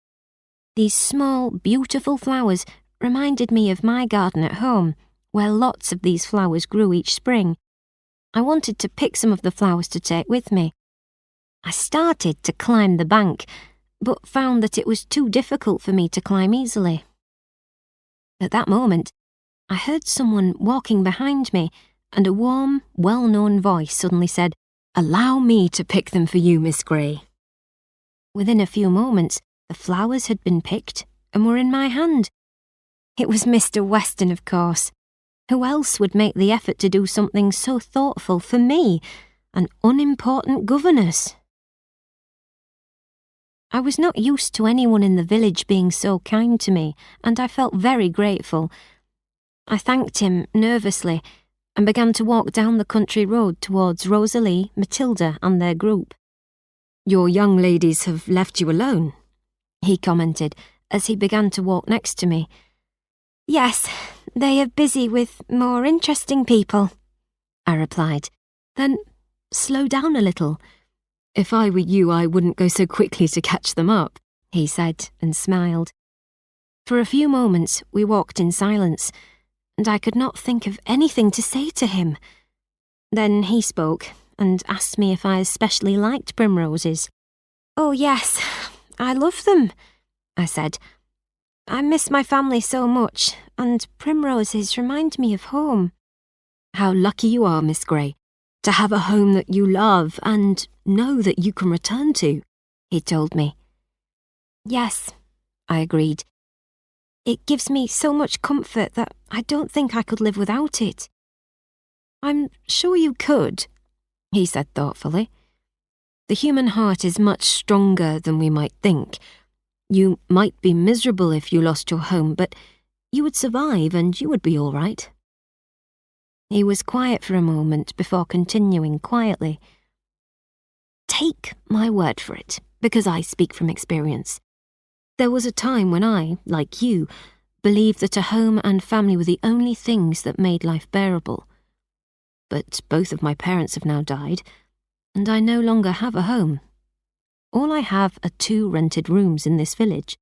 These small, beautiful flowers reminded me of my garden at home, where lots of these flowers grew each spring. I wanted to pick some of the flowers to take with me. I started to climb the bank, but found that it was too difficult for me to climb easily. At that moment, I heard someone walking behind me, and a warm, well-known voice suddenly said, "Allow me to pick them for you, Miss Grey." Within a few moments, the flowers had been picked and were in my hand. It was Mr. Weston, of course. Who else would make the effort to do something so thoughtful for me, an unimportant governess? I was not used to anyone in the village being so kind to me, and I felt very grateful. I thanked him nervously and began to walk down the country road towards Rosalie, Matilda and their group. "Your young ladies have left you alone," he commented as he began to walk next to me.
"Yes, they are busy with more interesting people,"
I replied. "Then slow down a little. If I were you, I wouldn't go so quickly to catch them up," he said and smiled. For a few moments we walked in silence, and I could not think of anything to say to him. Then he spoke and asked me if I especially liked primroses.
"Oh yes, I love them," I said. "I miss my family so much, and primroses remind me of home."
"How lucky you are, Miss Grey, to have a home that you love and know that you can return to," he told me.
"Yes,"
I agreed.
"It gives me so much comfort that I don't think I could live without it."
"I'm sure you could," he said thoughtfully. "The human heart is much stronger than we might think. You might be miserable if you lost your home, but you would survive and you would be all right." He was quiet for a moment before continuing quietly. "Take my word for it, because I speak from experience. There was a time when I, like you, believed that a home and family were the only things that made life bearable. But both of my parents have now died, and I no longer have a home. All I have are 2 rented rooms in this village,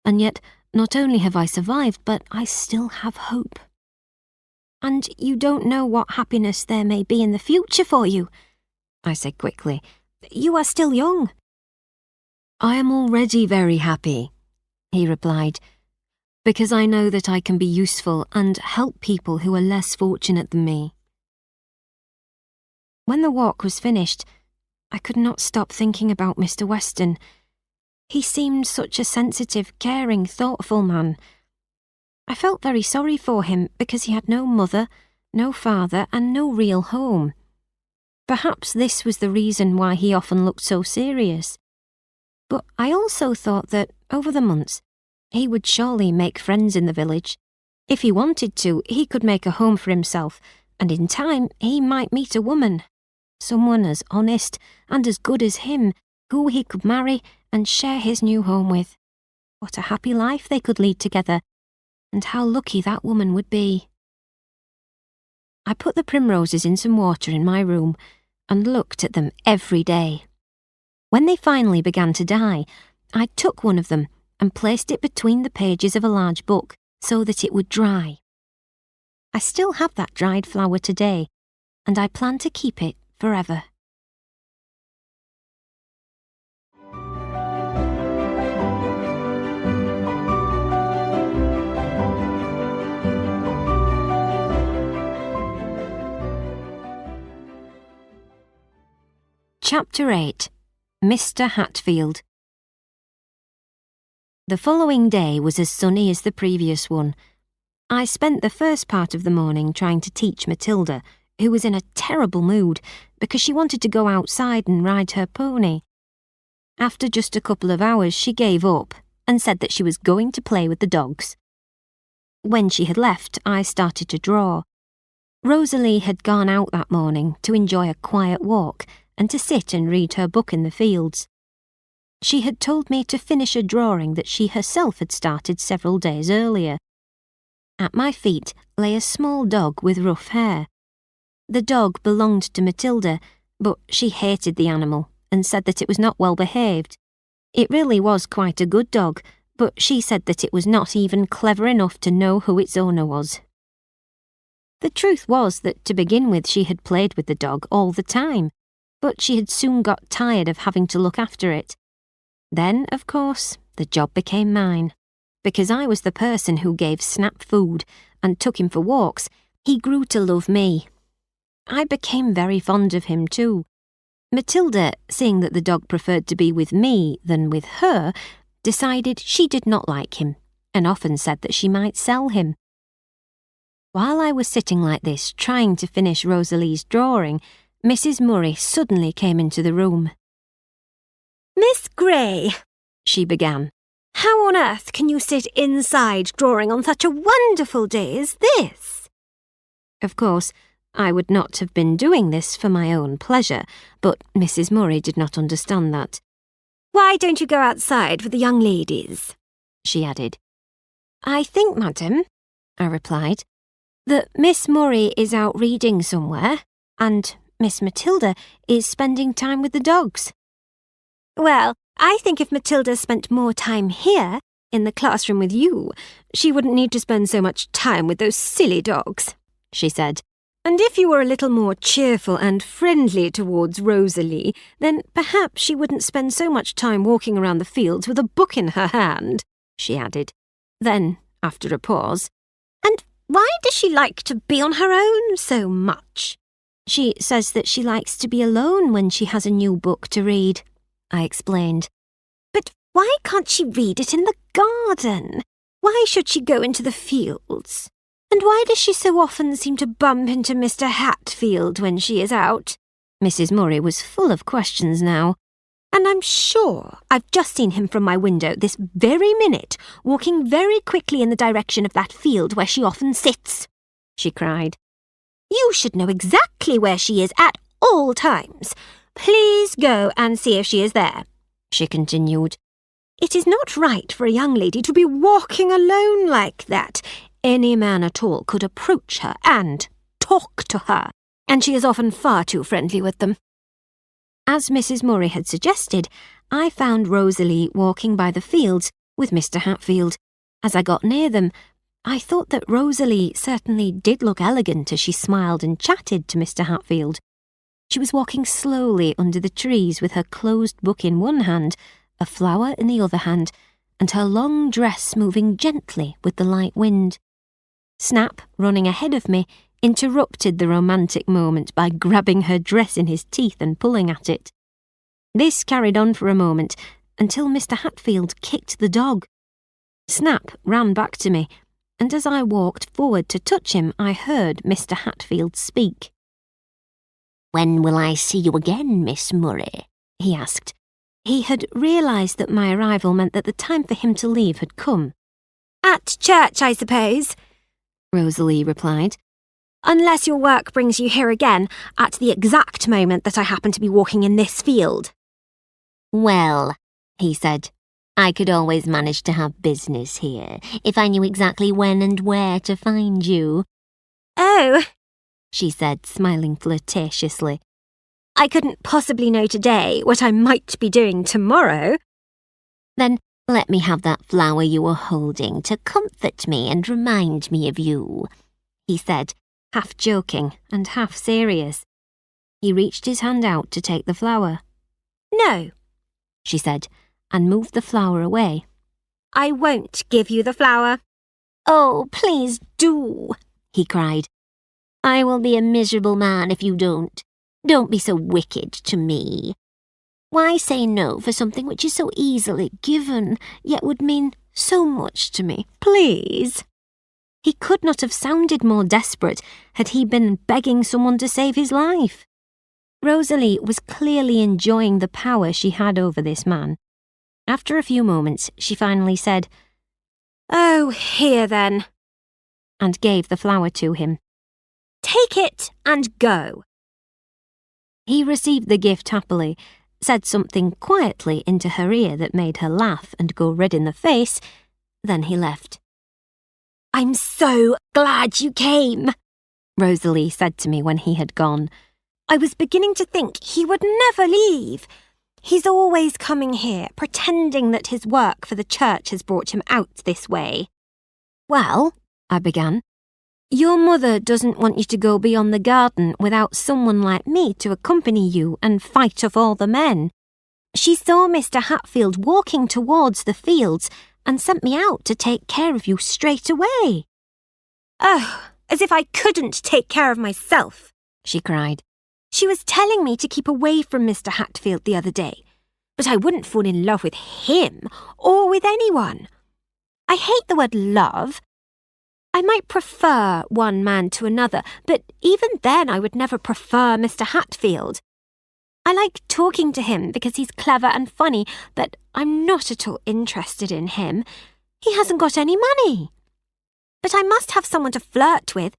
and yet not only have I survived, but I still have hope."
"And you don't know what happiness there may be in the future for you,"
I said quickly.
"You are still young."
"I am already very happy," he replied, "because I know that I can be useful and help people who are less fortunate than me." When the walk was finished, I could not stop thinking about Mr. Weston. He seemed such a sensitive, caring, thoughtful man. I felt very sorry for him because he had no mother, no father, and no real home. Perhaps this was the reason why he often looked so serious. But I also thought that, over the months, he would surely make friends in the village. If he wanted to, he could make a home for himself, and in time he might meet a woman, someone as honest and as good as him, who he could marry and share his new home with. What a happy life they could lead together, and how lucky that woman would be. I put the primroses in some water in my room and looked at them every day. When they finally began to die, I took one of them and placed it between the pages of a large book so that it would dry. I still have that dried flower today, and I plan to keep it forever. Chapter 8. Mr. Hatfield. The following day was as sunny as the previous one. I spent the first part of the morning trying to teach Matilda, who was in a terrible mood because she wanted to go outside and ride her pony. After just a couple of hours, she gave up and said that she was going to play with the dogs. When she had left, I started to draw. Rosalie had gone out that morning to enjoy a quiet walk and to sit and read her book in the fields. She had told me to finish a drawing that she herself had started several days earlier. At my feet lay a small dog with rough hair. The dog belonged to Matilda, but she hated the animal and said that it was not well behaved. It really was quite a good dog, but she said that it was not even clever enough to know who its owner was. The truth was that to begin with she had played with the dog all the time, but she had soon got tired of having to look after it. Then, of course, the job became mine. Because I was the person who gave Snap food and took him for walks, he grew to love me. I became very fond of him too. Matilda, seeing that the dog preferred to be with me than with her, decided she did not like him, and often said that she might sell him. While I was sitting like this, trying to finish Rosalie's drawing, Mrs. Murray suddenly came into the room.
Miss Grey, she began, how on earth can you sit inside drawing on such a wonderful day as this?
Of course, I would not have been doing this for my own pleasure, but Mrs. Murray did not understand that.
Why don't you go outside with the young ladies?
She added. I think, madam, I replied, that Miss Murray is out reading somewhere, and Miss Matilda is spending time with the dogs.
Well, I think if Matilda spent more time here, in the classroom with you, she wouldn't need to spend so much time with those silly dogs, she said. And if you were a little more cheerful and friendly towards Rosalie, then perhaps she wouldn't spend so much time walking around the fields with a book in her hand, she added. Then, after a pause, and why does she like to be on her own so much?
She says that she likes to be alone when she has a new book to read, I explained.
But why can't she read it in the garden? Why should she go into the fields? And why does she so often seem to bump into Mr. Hatfield when she is out?
Mrs. Murray was full of questions now.
And I'm sure I've just seen him from my window this very minute, walking very quickly in the direction of that field where she often sits, she cried. You should know exactly where she is at all times. Please go and see if she is there, she continued. It is not right for a young lady to be walking alone like that. Any man at all could approach her and talk to her, and she is often far too friendly with them.
As Mrs. Murray had suggested, I found Rosalie walking by the fields with Mr. Hatfield. As I got near them, I thought that Rosalie certainly did look elegant as she smiled and chatted to Mr. Hatfield. She was walking slowly under the trees with her closed book in one hand, a flower in the other hand, and her long dress moving gently with the light wind. Snap, running ahead of me, interrupted the romantic moment by grabbing her dress in his teeth and pulling at it. This carried on for a moment, until Mr. Hatfield kicked the dog. Snap ran back to me, and as I walked forward to touch him, I heard Mr. Hatfield speak.
When will I see you again, Miss Murray? He asked.
He had realised that my arrival meant that the time for him to leave had come.
At church, I suppose,
Rosalie replied.
Unless your work brings you here again at the exact moment that I happen to be walking in this field.
Well, he said, I could always manage to have business here if I knew exactly when and where to find you.
Oh,
she said, smiling flirtatiously.
I couldn't possibly know today what I might be doing tomorrow.
Then let me have that flower you were holding to comfort me and remind me of you, he said,
half joking and half serious. He reached his hand out to take the flower.
No,
she said, and moved the flower away.
I won't give you the flower.
Oh, please do, he cried. I will be a miserable man if you don't. Don't be so wicked to me. Why say no for something which is so easily given, yet would mean so much to me, please?
He could not have sounded more desperate had he been begging someone to save his life. Rosalie was clearly enjoying the power she had over this man. After a few moments, she finally said,
Oh, here then,
and gave the flower to him.
Take it and go.
He received the gift happily, said something quietly into her ear that made her laugh and go red in the face, then he left.
I'm so glad you came,
Rosalie said to me when he had gone.
I was beginning to think he would never leave. He's always coming here, pretending that his work for the church has brought him out this way.
Well, I began, your mother doesn't want you to go beyond the garden without someone like me to accompany you and fight off all the men. She saw Mr. Hatfield walking towards the fields and sent me out to take care of you straight away.
Oh, as if I couldn't take care of myself, she cried. She was telling me to keep away from Mr. Hatfield the other day, but I wouldn't fall in love with him or with anyone. I hate the word love. I might prefer one man to another, but even then I would never prefer Mr. Hatfield. I like talking to him because he's clever and funny, but I'm not at all interested in him. He hasn't got any money. But I must have someone to flirt with,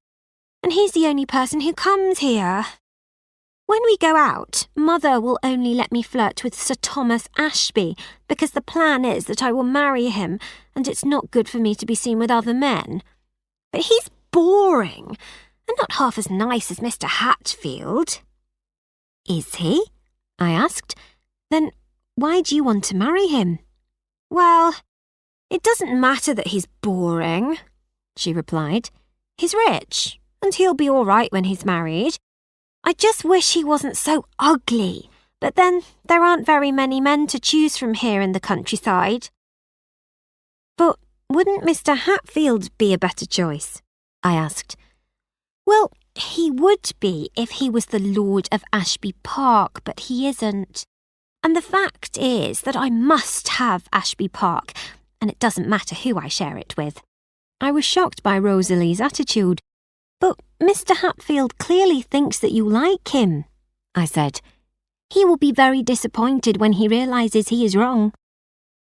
and he's the only person who comes here. When we go out, Mother will only let me flirt with Sir Thomas Ashby, because the plan is that I will marry him, and it's not good for me to be seen with other men. But he's boring, and not half as nice as Mr. Hatfield.
Is he? I asked. Then why do you want to marry him?
Well, it doesn't matter that he's boring, she replied. He's rich, and he'll be all right when he's married. I just wish he wasn't so ugly, but then there aren't very many men to choose from here in the countryside.
But wouldn't Mr. Hatfield be a better choice? I asked.
Well, he would be if he was the Lord of Ashby Park, but he isn't. And the fact is that I must have Ashby Park, and it doesn't matter who I share it with.
I was shocked by Rosalie's attitude. But Mr. Hatfield clearly thinks that you like him, I said. He will be very disappointed when he realises he is wrong.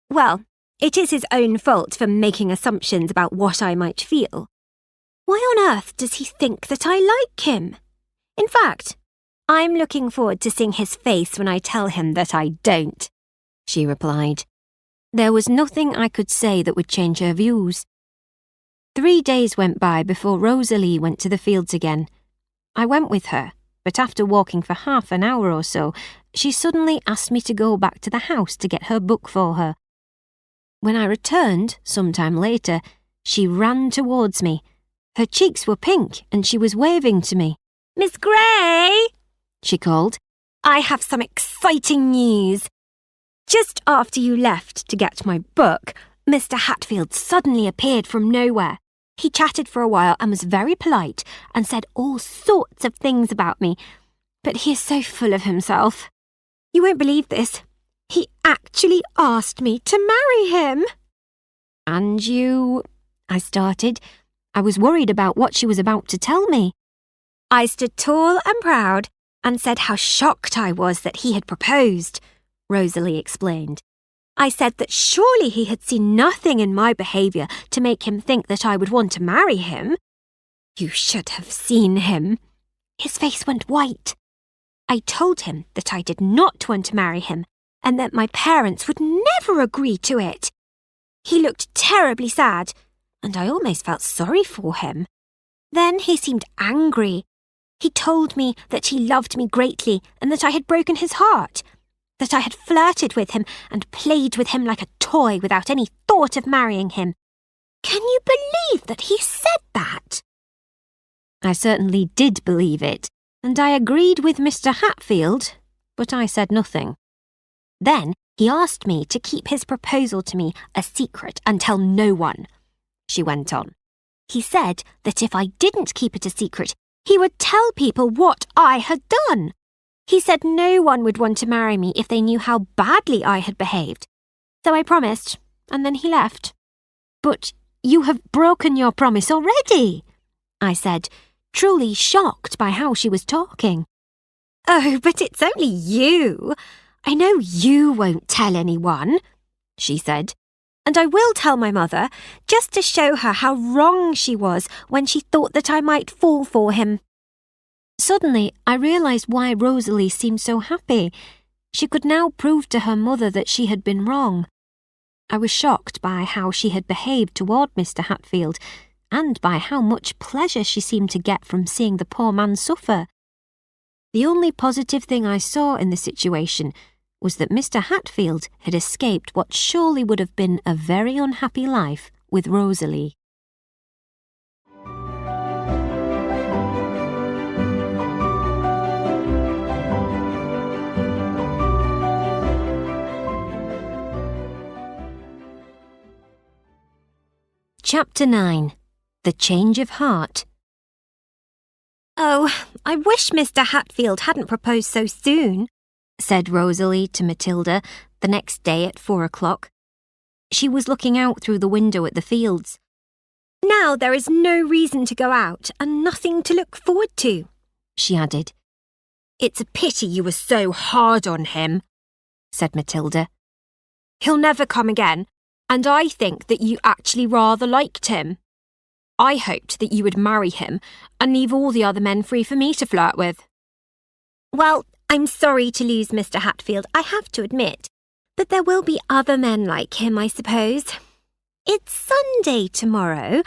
Well, it is his own fault for making assumptions about what I might feel. Why on earth does he think that I like him? In fact, I'm looking forward to seeing his face when I tell him that I don't, she replied.
There was nothing I could say that would change her views. 3 days went by before Rosalie went to the fields again. I went with her, but after walking for half an hour or so, she suddenly asked me to go back to the house to get her book for her. When I returned, some time later, she ran towards me. Her cheeks were pink and she was waving to me.
Miss Grey,
she called.
I have some exciting news. Just after you left to get my book, Mr. Hatfield suddenly appeared from nowhere. He chatted for a while and was very polite and said all sorts of things about me, but he is so full of himself. You won't believe this. He actually asked me to marry him.
And you... I started. I was worried about what she was about to tell me.
I stood tall and proud and said how shocked I was that he had proposed, Rosalie explained. I said that surely he had seen nothing in my behaviour to make him think that I would want to marry him. You should have seen him. His face went white. I told him that I did not want to marry him and that my parents would never agree to it. He looked terribly sad, and I almost felt sorry for him. Then he seemed angry. He told me that he loved me greatly and that I had broken his heart, that I had flirted with him and played with him like a toy without any thought of marrying him. Can you believe that he said that?
I certainly did believe it, and I agreed with Mr. Hatfield, but I said nothing.
Then he asked me to keep his proposal to me a secret and tell no one, she went on. He said that if I didn't keep it a secret, he would tell people what I had done. He said no one would want to marry me if they knew how badly I had behaved. So I promised, and then he left.
But you have broken your promise already, I said, truly shocked by how she was talking.
Oh, but it's only you. I know you won't tell anyone, she said. And I will tell my mother, just to show her how wrong she was when she thought that I might fall for him.
Suddenly, I realised why Rosalie seemed so happy. She could now prove to her mother that she had been wrong. I was shocked by how she had behaved toward Mr. Hatfield, and by how much pleasure she seemed to get from seeing the poor man suffer. The only positive thing I saw in the situation was that Mr. Hatfield had escaped what surely would have been a very unhappy life with Rosalie. Chapter 9. The Change of Heart.
Oh, I wish Mr. Hatfield hadn't proposed so soon,
said Rosalie to Matilda the next day at 4 o'clock. She was looking out through the window at the fields.
Now there is no reason to go out and nothing to look forward to,
she added.
It's a pity you were so hard on him,
said Matilda.
He'll never come again, and I think that you actually rather liked him. I hoped that you would marry him and leave all the other men free for me to flirt with. Well, I'm sorry to lose Mr. Hatfield, I have to admit, but there will be other men like him, I suppose. It's Sunday tomorrow.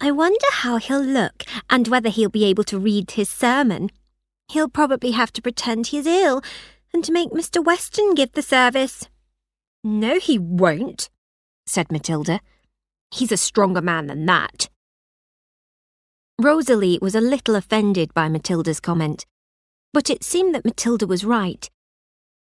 I wonder how he'll look and whether he'll be able to read his sermon. He'll probably have to pretend he is ill and to make Mr. Weston give the service. No, he won't, said Matilda. He's a stronger man than that.
Rosalie was a little offended by Matilda's comment, but it seemed that Matilda was right.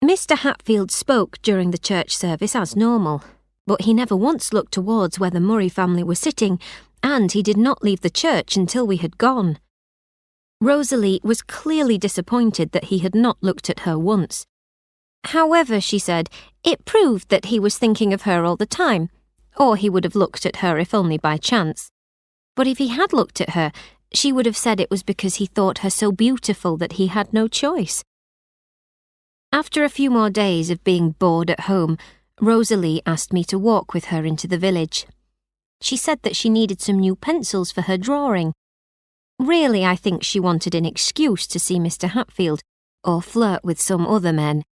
Mr. Hatfield spoke during the church service as normal, but he never once looked towards where the Murray family were sitting, and he did not leave the church until we had gone. Rosalie was clearly disappointed that he had not looked at her once. However, she said, it proved that he was thinking of her all the time, or he would have looked at her if only by chance. But if he had looked at her, she would have said it was because he thought her so beautiful that he had no choice. After a few more days of being bored at home, Rosalie asked me to walk with her into the village. She said that she needed some new pencils for her drawing. Really, I think she wanted an excuse to see Mr. Hatfield, or flirt with some other men.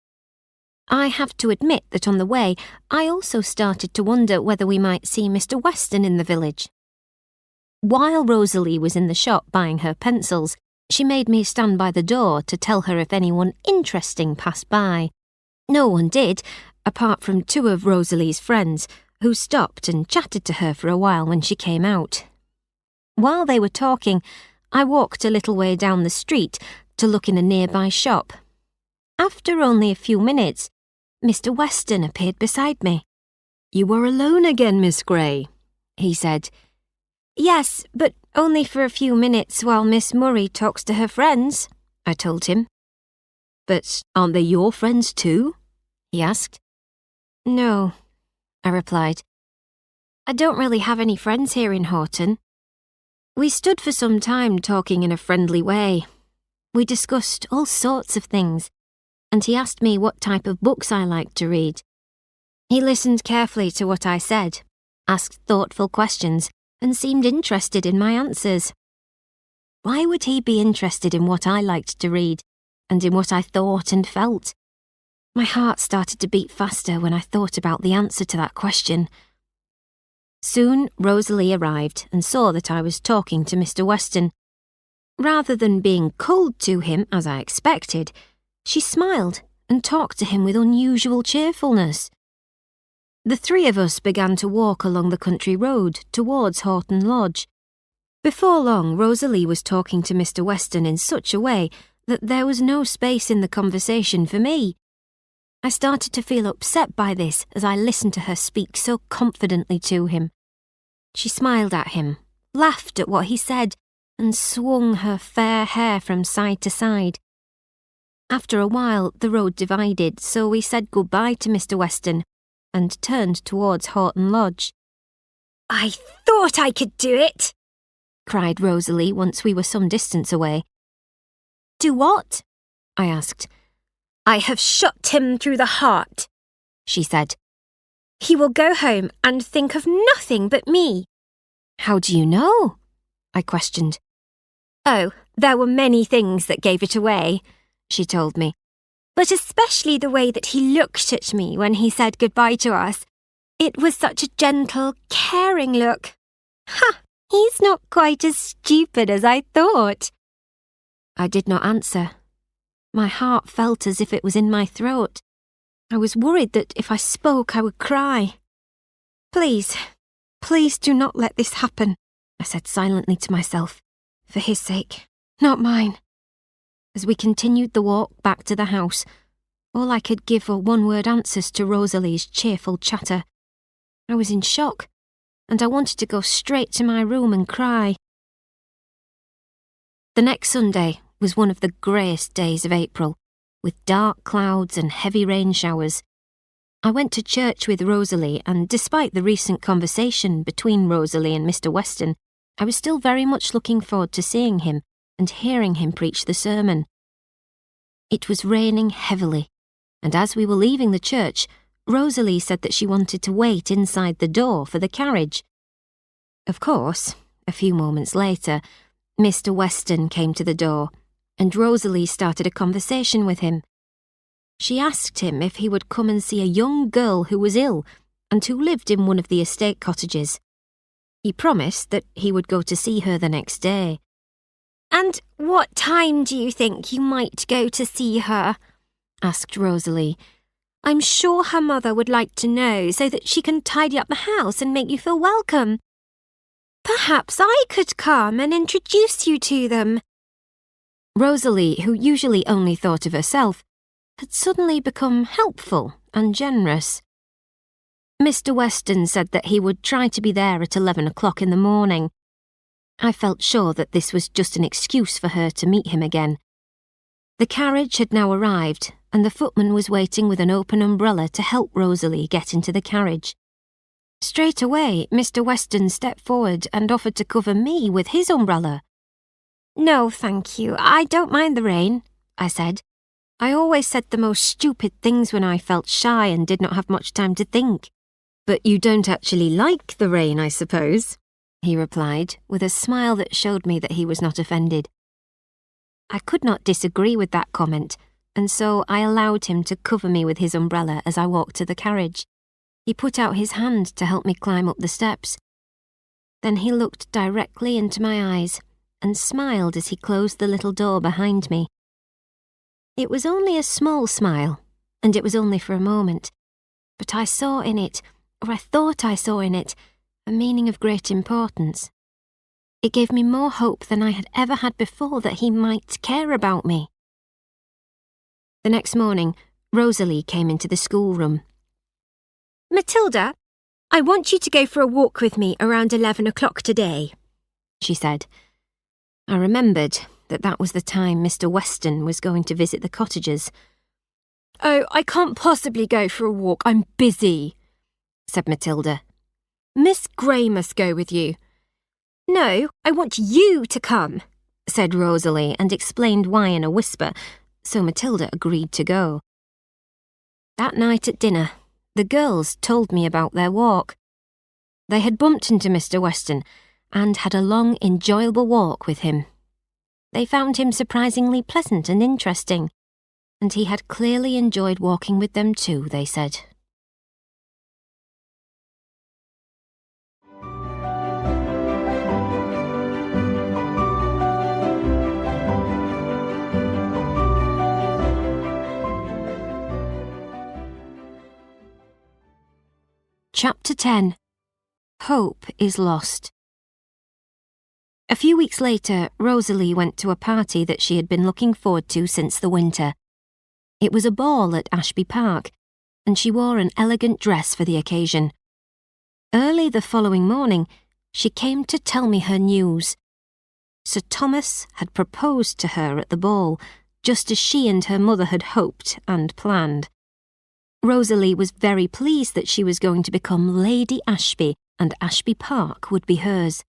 I have to admit that on the way, I also started to wonder whether we might see Mr. Weston in the village. While Rosalie was in the shop buying her pencils, she made me stand by the door to tell her if anyone interesting passed by. No one did, apart from 2 of Rosalie's friends, who stopped and chatted to her for a while when she came out. While they were talking, I walked a little way down the street to look in a nearby shop. After only a few minutes, Mr. Weston appeared beside me.
"You are alone again, Miss Grey," he said.
Yes, but only for a few minutes while Miss Murray talks to her friends, I told him.
"But aren't they your friends too?" he asked.
No, I replied. I don't really have any friends here in Horton. We stood for some time talking in a friendly way. We discussed all sorts of things, and he asked me what type of books I liked to read. He listened carefully to what I said, asked thoughtful questions, and seemed interested in my answers. Why would he be interested in what I liked to read, and in what I thought and felt? My heart started to beat faster when I thought about the answer to that question. Soon Rosalie arrived and saw that I was talking to Mr. Weston. Rather than being cold to him, as I expected, she smiled and talked to him with unusual cheerfulness. The 3 of us began to walk along the country road towards Horton Lodge. Before long, Rosalie was talking to Mr. Weston in such a way that there was no space in the conversation for me. I started to feel upset by this as I listened to her speak so confidently to him. She smiled at him, laughed at what he said, and swung her fair hair from side to side. After a while, the road divided, so we said goodbye to Mr. Weston and turned towards Horton Lodge. I thought I could do it, cried Rosalie once we were some distance away. Do what? I asked. I have shot him through the heart, she said. He will go home and think of nothing but me. How do you know? I questioned. Oh, there were many things that gave it away, she told me, but especially the way that he looked at me when he said goodbye to us. It was such a gentle, caring look. Ha! He's not quite as stupid as I thought. I did not answer.
My heart felt as if it was in my throat. I was worried that if I spoke I would cry. Please, please do not let this happen, I said silently to myself. For his sake, not mine. As we continued the walk back to the house, all I could give were one-word answers to Rosalie's cheerful chatter. I was in shock, and I wanted to go straight to my room and cry. The next Sunday was one of the greyest days of April, with dark clouds and heavy rain showers. I went to church with Rosalie, and despite the recent conversation between Rosalie and Mr. Weston, I was still very much looking forward to seeing him and hearing him preach the sermon. It was raining heavily, and as we were leaving the church, Rosalie said that she wanted to wait inside the door for the carriage. Of course, a few moments later, Mr. Weston came to the door, and Rosalie started a conversation with him. She asked him if he would come and see a young girl who was ill and who lived in one of the estate cottages. He promised that he would go to see her the next day.
And what time do you think you might go to see her? Asked Rosalie. I'm sure her mother would like to know so that she can tidy up the house and make you feel welcome. Perhaps I could come and introduce you to them.
Rosalie, who usually only thought of herself, had suddenly become helpful and generous. Mr. Weston said that he would try to be there at 11 o'clock in the morning. I felt sure that this was just an excuse for her to meet him again. The carriage had now arrived, and the footman was waiting with an open umbrella to help Rosalie get into the carriage. Straight away, Mr. Weston stepped forward and offered to cover me with his umbrella.
No, thank you. I don't mind the rain,
I said. I always said the most stupid things when I felt shy and did not have much time to think. But you don't actually like the rain, I suppose, he replied, with a smile that showed me that he was not offended. I could not disagree with that comment, and so I allowed him to cover me with his umbrella as I walked to the carriage. He put out his hand to help me climb up the steps. Then he looked directly into my eyes and smiled as he closed the little door behind me. It was only a small smile, and it was only for a moment, but I saw in it, or I thought I saw in it, a meaning of great importance. It gave me more hope than I had ever had before that he might care about me. The next morning, Rosalie came into the schoolroom.
Matilda, I want you to go for a walk with me around 11 o'clock today,
she said. I remembered that was the time Mr. Weston was going to visit the cottages.
Oh, I can't possibly go for a walk. I'm busy, said Matilda. Miss Grey must go with you. No, I want you to come, said Rosalie and explained why in a whisper, so Matilda agreed to go.
That night at dinner, the girls told me about their walk. They had bumped into Mr. Weston and had a long, enjoyable walk with him. They found him surprisingly pleasant and interesting, and he had clearly enjoyed walking with them too, they said. Chapter 10. Hope is Lost. A few weeks later, Rosalie went to a party that she had been looking forward to since the winter. It was a ball at Ashby Park, and she wore an elegant dress for the occasion. Early the following morning, she came to tell me her news. Sir Thomas had proposed to her at the ball, just as she and her mother had hoped and planned. Rosalie was very pleased that she was going to become Lady Ashby, and Ashby Park would be hers.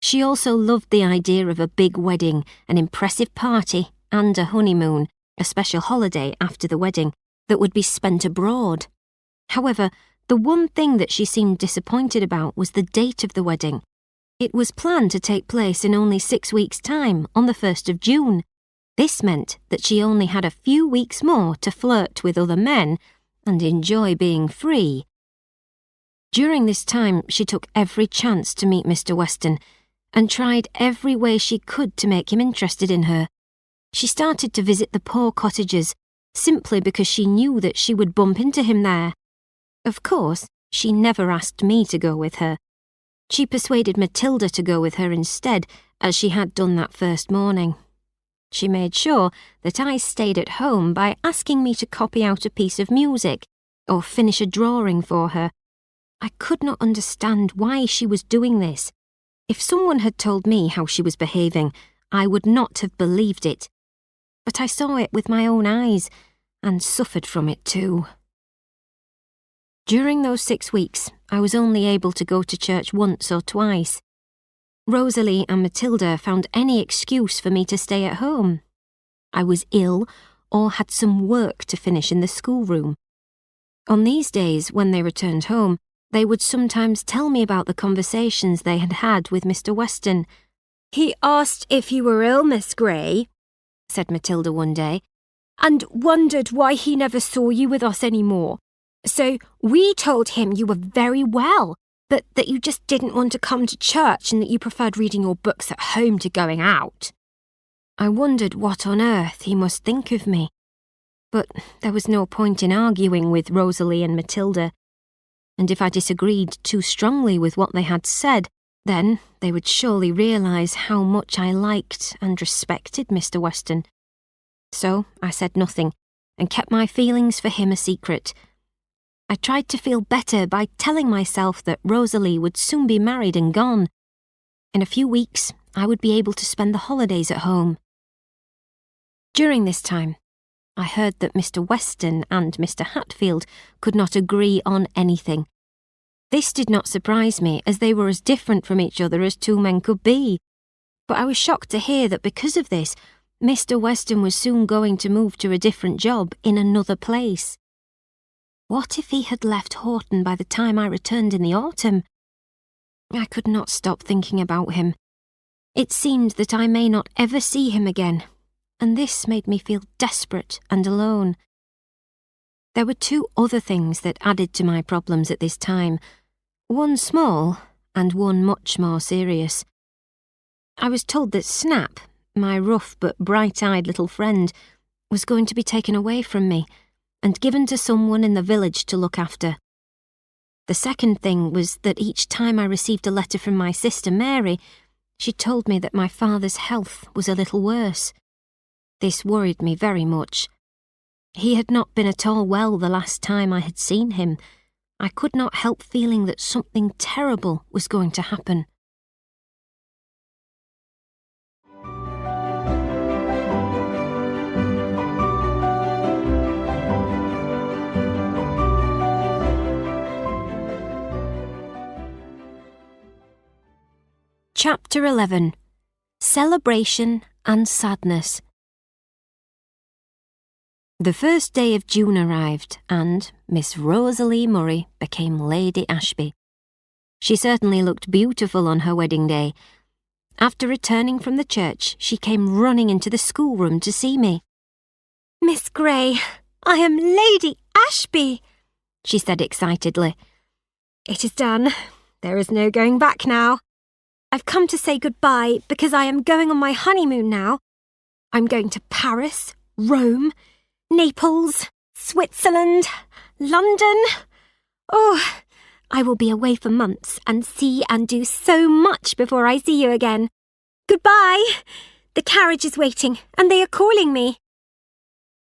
She also loved the idea of a big wedding, an impressive party, and a honeymoon, a special holiday after the wedding, that would be spent abroad. However, the one thing that she seemed disappointed about was the date of the wedding. It was planned to take place in only 6 weeks' time, on the 1st of June. This meant that she only had a few weeks more to flirt with other men and enjoy being free. During this time, she took every chance to meet Mr. Weston and tried every way she could to make him interested in her. She started to visit the poor cottagers, simply because she knew that she would bump into him there. Of course, she never asked me to go with her. She persuaded Matilda to go with her instead, as she had done that first morning. She made sure that I stayed at home by asking me to copy out a piece of music or finish a drawing for her. I could not understand why she was doing this. If someone had told me how she was behaving, I would not have believed it. But I saw it with my own eyes and suffered from it too. During those 6 weeks, I was only able to go to church once or twice. Rosalie and Matilda found any excuse for me to stay at home. I was ill or had some work to finish in the schoolroom. On these days, when they returned home, they would sometimes tell me about the conversations they had had with Mr. Weston.
"He asked if you were ill, Miss Grey," said Matilda one day, "and wondered why he never saw you with us any more. So we told him you were very well, but that you just didn't want to come to church and that you preferred reading your books at home to going out."
I wondered what on earth he must think of me. But there was no point in arguing with Rosalie and Matilda, and if I disagreed too strongly with what they had said, then they would surely realise how much I liked and respected Mr. Weston. So I said nothing and kept my feelings for him a secret. I tried to feel better by telling myself that Rosalie would soon be married and gone. In a few weeks, I would be able to spend the holidays at home. During this time, I heard that Mr. Weston and Mr. Hatfield could not agree on anything. This did not surprise me, as they were as different from each other as two men could be. But I was shocked to hear that because of this, Mr. Weston was soon going to move to a different job in another place. What if he had left Horton by the time I returned in the autumn? I could not stop thinking about him. It seemed that I may not ever see him again, and this made me feel desperate and alone. There were 2 other things that added to my problems at this time, one small and one much more serious. I was told that Snap, my rough but bright-eyed little friend, was going to be taken away from me and given to someone in the village to look after. The second thing was that each time I received a letter from my sister Mary, she told me that my father's health was a little worse. This worried me very much. He had not been at all well the last time I had seen him. I could not help feeling that something terrible was going to happen. Chapter 11. Celebration and Sadness. The first day of June arrived, and Miss Rosalie Murray became Lady Ashby. She certainly looked beautiful on her wedding day. After returning from the church, she came running into the schoolroom to see me.
"Miss Grey, I am Lady Ashby," she said excitedly. "It is done. There is no going back now. I've come to say goodbye because I am going on my honeymoon now. I'm going to Paris, Rome, Naples, Switzerland, London. Oh, I will be away for months and see and do so much before I see you again. Goodbye. The carriage is waiting and they are calling me."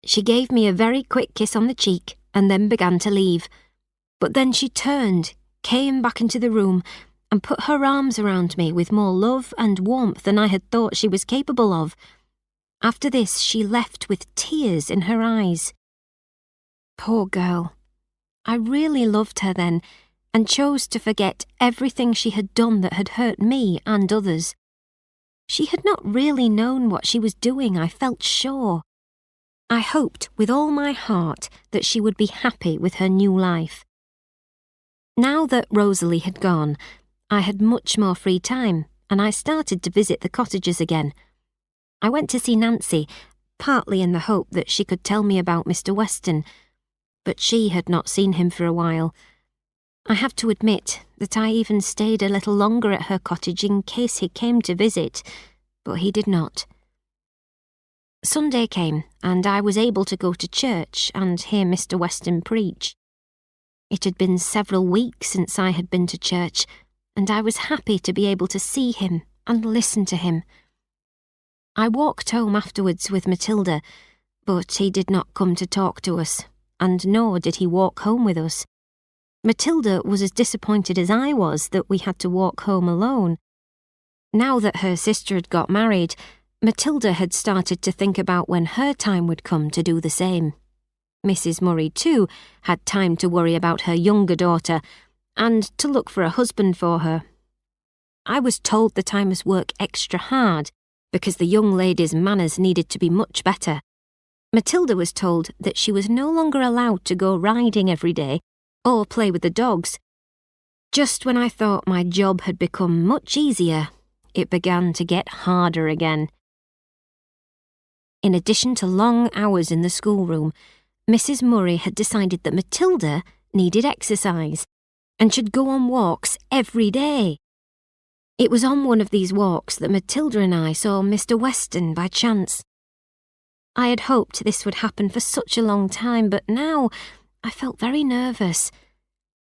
She gave me a very quick kiss on the cheek and then began to leave. But then she turned, came back into the room, and put her arms around me with more love and warmth than I had thought she was capable of. After this, she left with tears in her eyes. Poor girl. I really loved her then, and chose to forget everything she had done that had hurt me and others. She had not really known what she was doing, I felt sure. I hoped with all my heart that she would be happy with her new life. Now that Rosalie had gone, I had much more free time, and I started to visit the cottages again. I went to see Nancy, partly in the hope that she could tell me about Mr. Weston, but she had not seen him for a while. I have to admit that I even stayed a little longer at her cottage in case he came to visit, but he did not. Sunday came, and I was able to go to church and hear Mr. Weston preach. It had been several weeks since I had been to church, and I was happy to be able to see him and listen to him. I walked home afterwards with Matilda, but he did not come to talk to us, and nor did he walk home with us. Matilda was as disappointed as I was that we had to walk home alone. Now that her sister had got married, Matilda had started to think about when her time would come to do the same. Mrs. Murray, too, had time to worry about her younger daughter and to look for a husband for her. I was told that I must work extra hard because the young lady's manners needed to be much better. Matilda was told that she was no longer allowed to go riding every day or play with the dogs. Just when I thought my job had become much easier, it began to get harder again. In addition to long hours in the schoolroom, Mrs. Murray had decided that Matilda needed exercise and should go on walks every day. It was on one of these walks that Matilda and I saw Mr. Weston by chance. I had hoped this would happen for such a long time, but now I felt very nervous.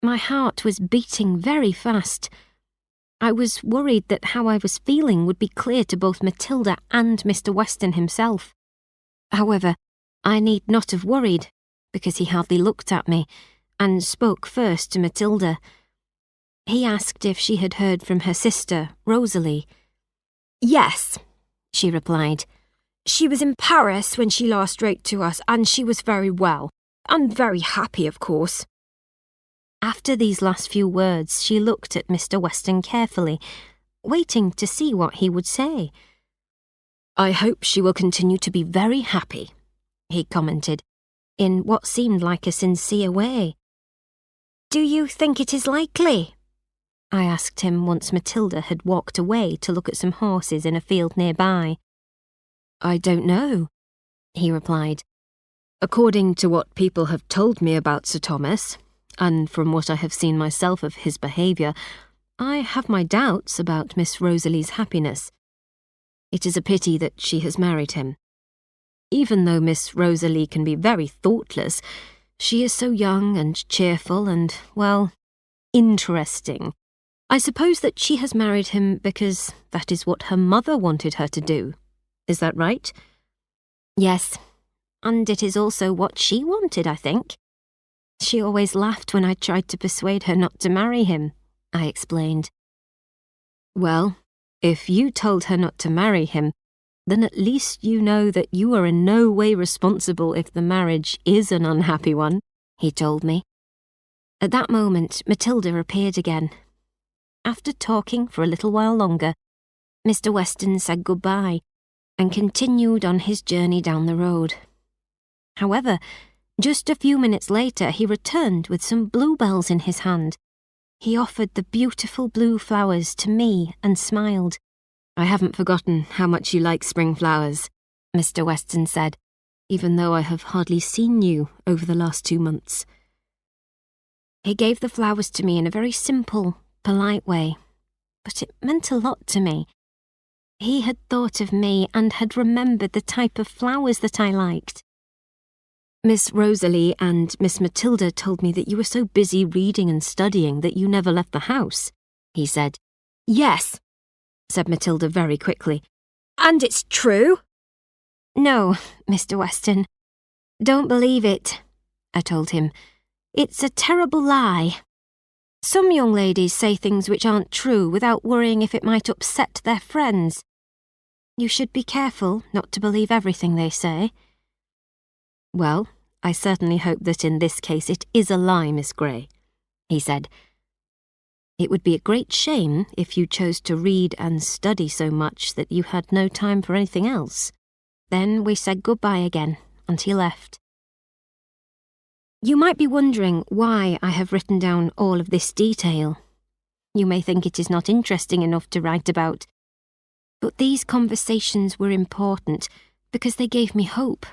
My heart was beating very fast. I was worried that how I was feeling would be clear to both Matilda and Mr. Weston himself. However, I need not have worried, because he hardly looked at me, and spoke first to Matilda. He asked if she had heard from her sister, Rosalie.
Yes,
she replied.
She was in Paris when she last wrote to us, and she was very well, and very happy, of course.
After these last few words, she looked at Mr. Weston carefully, waiting to see what he would say. "I hope she will continue to be very happy," he commented, in what seemed like a sincere way.
"Do you think it is likely?"
I asked him once Matilda had walked away to look at some horses in a field nearby. "I don't know," he replied. "According to what people have told me about Sir Thomas, and from what I have seen myself of his behaviour, I have my doubts about Miss Rosalie's happiness. It is a pity that she has married him. Even though Miss Rosalie can be very thoughtless, she is so young and cheerful and, well, interesting. I suppose that she has married him because that is what her mother wanted her to do. Is that right?"
"Yes, and it is also what she wanted, I think. She always laughed when I tried to persuade her not to marry him," I explained.
"Well, if you told her not to marry him, then at least you know that you are in no way responsible if the marriage is an unhappy one," he told me. At that moment, Matilda appeared again. After talking for a little while longer, Mr. Weston said goodbye and continued on his journey down the road. However, just a few minutes later he returned with some bluebells in his hand. He offered the beautiful blue flowers to me and smiled. "I haven't forgotten how much you like spring flowers," Mr. Weston said, "even though I have hardly seen you over the last 2 months." He gave the flowers to me in a very simple, polite way, but it meant a lot to me. He had thought of me and had remembered the type of flowers that I liked. "Miss Rosalie and Miss Matilda told me that you were so busy reading and studying that you never left the house," he said.
"Yes,"
said Matilda very quickly.
"And it's true?"
"No, Mr. Weston. Don't believe it," I told him. "It's a terrible lie. Some young ladies say things which aren't true without worrying if it might upset their friends. You should be careful not to believe everything they say." "Well, I certainly hope that in this case it is a lie, Miss Grey," he said. "It would be a great shame if you chose to read and study so much that you had no time for anything else." Then we said goodbye again, and he left. You might be wondering why I have written down all of this detail. You may think it is not interesting enough to write about, but these conversations were important because they gave me hope.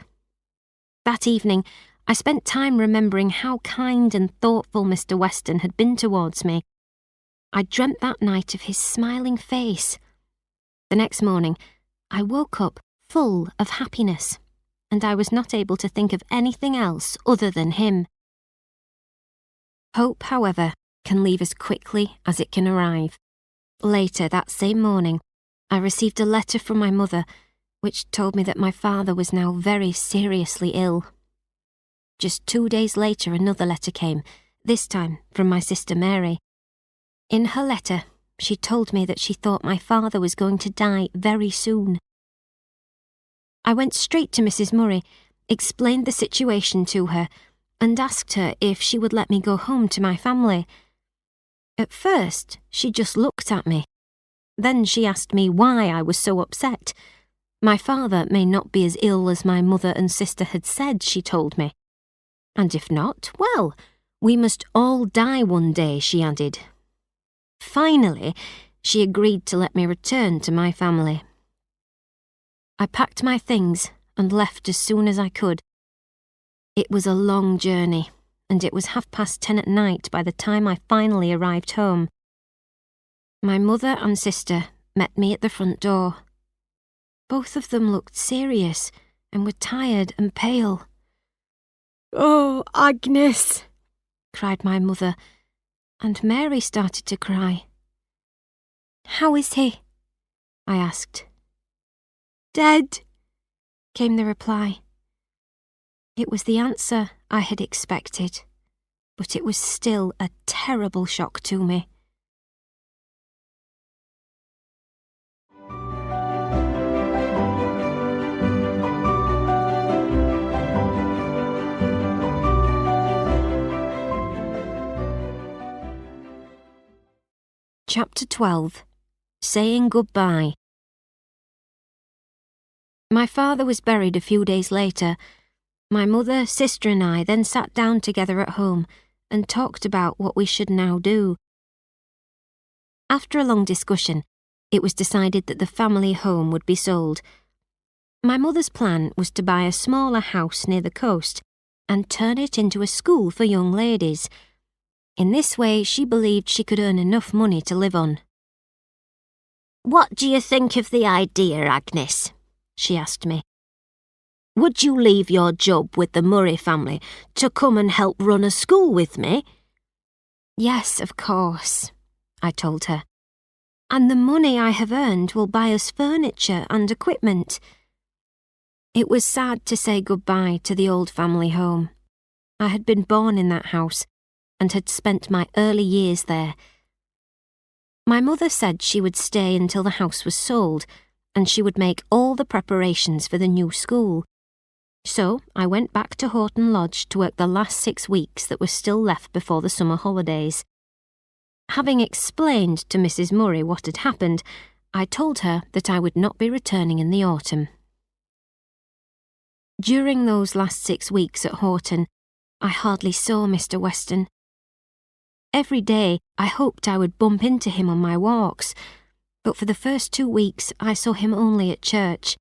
That evening, I spent time remembering how kind and thoughtful Mr. Weston had been towards me. I dreamt that night of his smiling face. The next morning, I woke up full of happiness, and I was not able to think of anything else other than him. Hope, however, can leave as quickly as it can arrive. Later that same morning, I received a letter from my mother, which told me that my father was now very seriously ill. Just 2 days later, another letter came, this time from my sister Mary. In her letter, she told me that she thought my father was going to die very soon. I went straight to Mrs. Murray, explained the situation to her, and asked her if she would let me go home to my family. At first, she just looked at me. Then she asked me why I was so upset. My father may not be as ill as my mother and sister had said, she told me. And if not, well, we must all die one day, she added. Finally, she agreed to let me return to my family. I packed my things and left as soon as I could. It was a long journey, and it was 10:30 at night by the time I finally arrived home. My mother and sister met me at the front door. Both of them looked serious and were tired and pale. "Oh, Agnes!" cried my mother, and Mary started to cry. "How is he?" I asked. "Dead," came the reply. It was the answer I had expected, but it was still a terrible shock to me. Chapter 12. Saying Goodbye. My father was buried a few days later. My mother, sister and I then sat down together at home and talked about what we should now do. After a long discussion, it was decided that the family home would be sold. My mother's plan was to buy a smaller house near the coast and turn it into a school for young ladies. In this way, she believed she could earn enough money to live on.
"What do you think of the idea, Agnes?" she asked me. "Would you leave your job with the Murray family to come and help run a school with me?"
"Yes, of course," I told her. "And the money I have earned will buy us furniture and equipment." It was sad to say goodbye to the old family home. I had been born in that house and had spent my early years there. My mother said she would stay until the house was sold, and she would make all the preparations for the new school. So I went back to Horton Lodge to work the last 6 weeks that were still left before the summer holidays. Having explained to Mrs. Murray what had happened, I told her that I would not be returning in the autumn. During those last 6 weeks at Horton, I hardly saw Mr. Weston. Every day I hoped I would bump into him on my walks, but for the first 2 weeks I saw him only at church.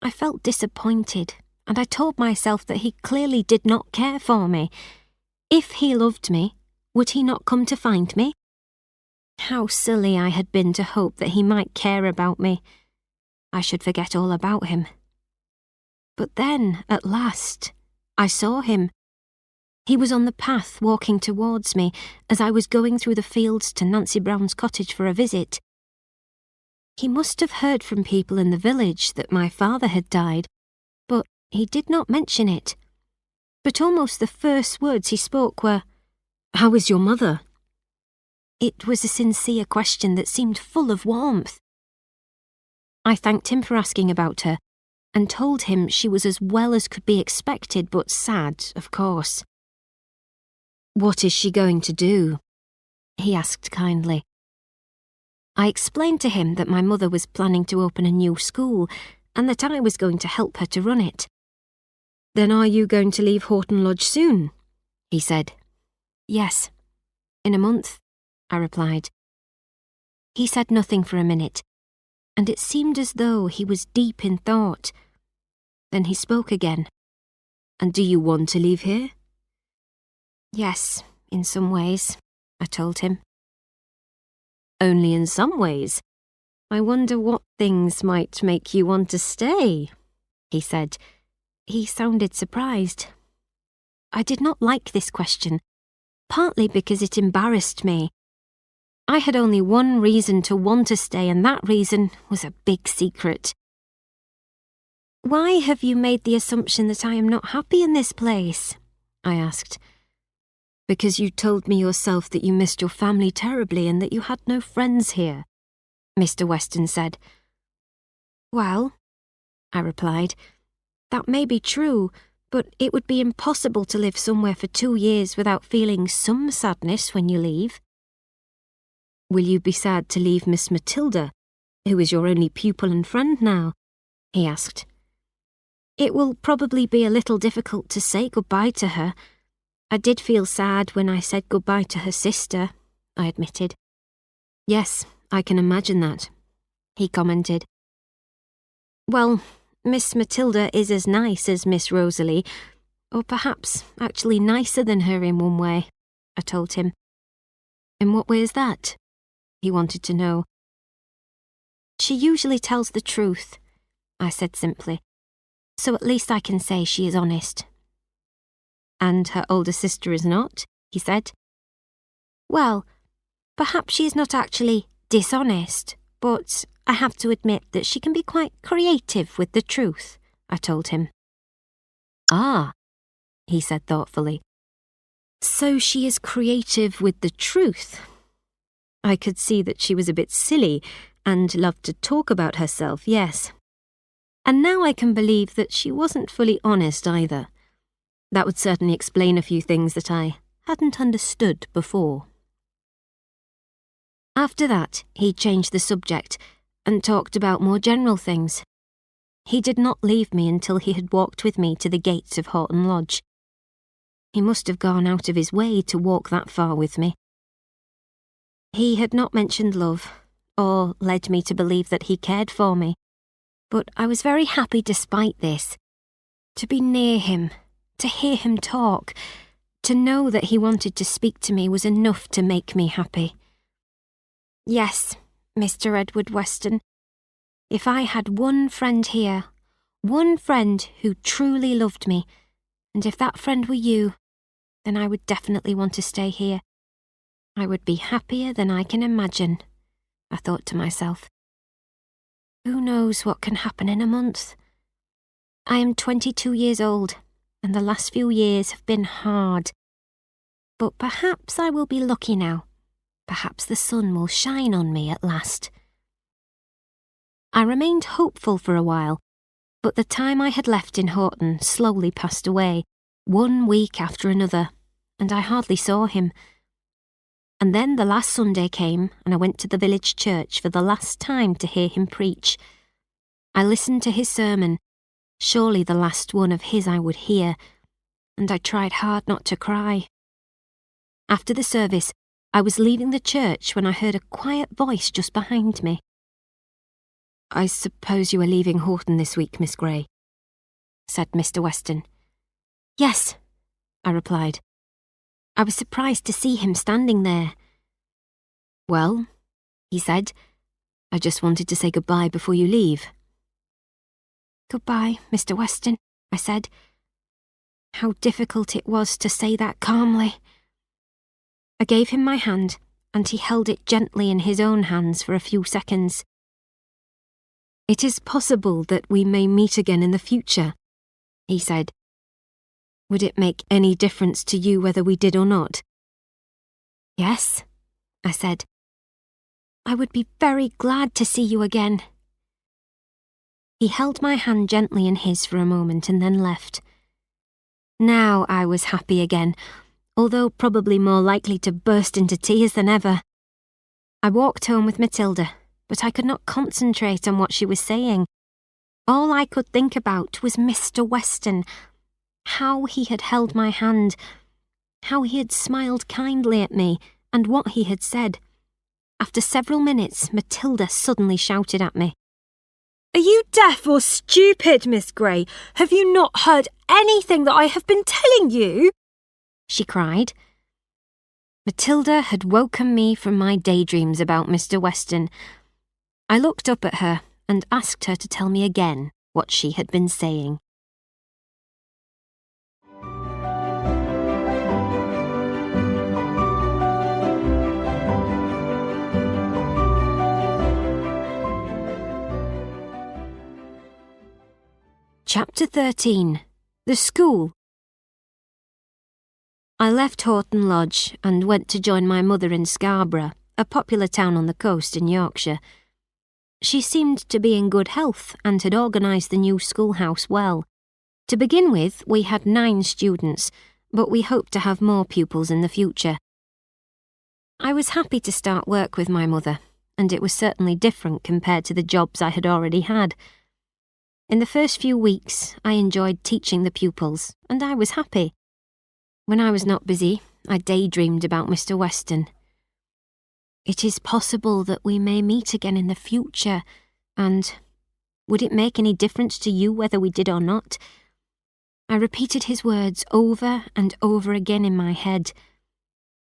I felt disappointed, and I told myself that he clearly did not care for me. If he loved me, would he not come to find me? How silly I had been to hope that he might care about me. I should forget all about him. But then, at last, I saw him. He was on the path walking towards me as I was going through the fields to Nancy Brown's cottage for a visit. He must have heard from people in the village that my father had died, but he did not mention it. But almost the first words he spoke were, "How is your mother?" It was a sincere question that seemed full of warmth. I thanked him for asking about her, and told him she was as well as could be expected, but sad, of course. "What is she going to do?" he asked kindly. I explained to him that my mother was planning to open a new school, and that I was going to help her to run it. "Then are you going to leave Horton Lodge soon?" he said. "Yes, in a month," I replied. He said nothing for a minute, and it seemed as though he was deep in thought. Then he spoke again. "And do you want to leave here?" "Yes, in some ways," I told him. "Only in some ways?
I wonder what things might make you want to stay, he said. He sounded surprised. I did not like this question, partly because it embarrassed me. I had only one reason to want to stay, and that reason was a big secret. Why have you made the assumption that I am not happy in this place? I asked. Because you told me yourself that you missed your family terribly and that you had no friends here, Mr. Weston said. Well, I replied, that may be true, but it would be impossible to live somewhere for 2 years without feeling some sadness when you leave. Will you be sad to leave Miss Matilda, who is your only pupil and friend now? He asked. It will probably be a little difficult to say goodbye to her. I did feel sad when I said goodbye to her sister, I admitted. Yes, I can imagine that, he commented. Well, Miss Matilda is as nice as Miss Rosalie, or perhaps actually nicer than her in one way, I told him. In what way is that? He wanted to know. She usually tells the truth, I said simply, so at least I can say she is honest. And her older sister is not, he said. Well, perhaps she is not actually dishonest, but I have to admit that she can be quite creative with the truth, I told him. Ah, he said thoughtfully. So she is creative with the truth. I could see that she was a bit silly and loved to talk about herself, yes. And now I can believe that she wasn't fully honest either. That would certainly explain a few things that I hadn't understood before. After that, he changed the subject and talked about more general things. He did not leave me until he had walked with me to the gates of Horton Lodge. He must have gone out of his way to walk that far with me. He had not mentioned love, or led me to believe that he cared for me, but I was very happy despite this. To be near him, to hear him talk, to know that he wanted to speak to me was enough to make me happy. Yes, Mr. Edward Weston, if I had one friend here, one friend who truly loved me, and if that friend were you, then I would definitely want to stay here. I would be happier than I can imagine, I thought to myself. Who knows what can happen in a month? I am 22 years old, and the last few years have been hard. But perhaps I will be lucky now. Perhaps the sun will shine on me at last. I remained hopeful for a while, but the time I had left in Horton slowly passed away, 1 week after another, and I hardly saw him. And then the last Sunday came, and I went to the village church for the last time to hear him preach. I listened to his sermon, surely the last one of his I would hear, and I tried hard not to cry. After the service, I was leaving the church when I heard a quiet voice just behind me. I suppose you are leaving Horton this week, Miss Grey, said Mr. Weston. Yes, I replied. I was surprised to see him standing there. Well, he said, I just wanted to say goodbye before you leave. Goodbye, Mr. Weston, I said. How difficult it was to say that calmly. I gave him my hand, and he held it gently in his own hands for a few seconds. It is possible that we may meet again in the future, he said. Would it make any difference to you whether we did or not? Yes, I said. I would be very glad to see you again. He held my hand gently in his for a moment and then left. Now I was happy again, although probably more likely to burst into tears than ever. I walked home with Matilda, but I could not concentrate on what she was saying. All I could think about was Mr. Weston, how he had held my hand, how he had smiled kindly at me, and what he had said. After several minutes, Matilda suddenly shouted at me. Are you deaf or stupid, Miss Grey? Have you not heard anything that I have been telling you? She cried. Matilda had woken me from my daydreams about Mr. Weston.
I looked up at her and asked her to tell me again what she had been saying. Chapter 13. The School. I left Horton Lodge and went to join my mother in Scarborough, a popular town on the coast in Yorkshire. She seemed to be in good health and had organised the new schoolhouse well. To begin with, we had 9 students, but we hoped to have more pupils in the future. I was happy to start work with my mother, and it was certainly different compared to the jobs I had already had. In the first few weeks, I enjoyed teaching the pupils, and I was happy. When I was not busy, I daydreamed about Mr. Weston. It is possible that we may meet again in the future, and would it make any difference to you whether we did or not? I repeated his words over and over again in my head.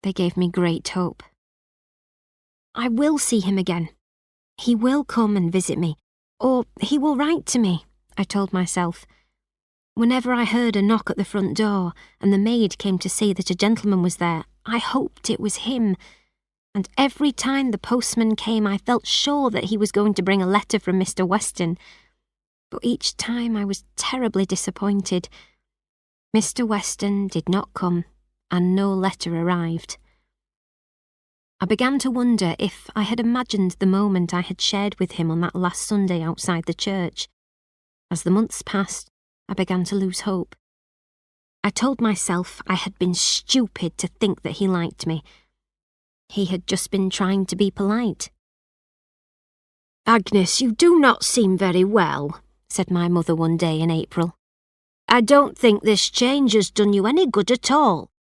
They gave me great hope. I will see him again. He will come and visit me, or he will write to me, I told myself. Whenever I heard a knock at the front door and the maid came to say that a gentleman was there, I hoped it was him. And every time the postman came, I felt sure that he was going to bring a letter from Mr. Weston. But each time I was terribly disappointed. Mr. Weston did not come, and no letter arrived. I began to wonder if I had imagined the moment I had shared with him on that last Sunday outside the church. As the months passed, I began to lose hope. I told myself I had been stupid to think that he liked me. He had just been trying to be polite. "Agnes, you do not seem very well," said my mother one day in April. "I don't think this change has done you any good at all.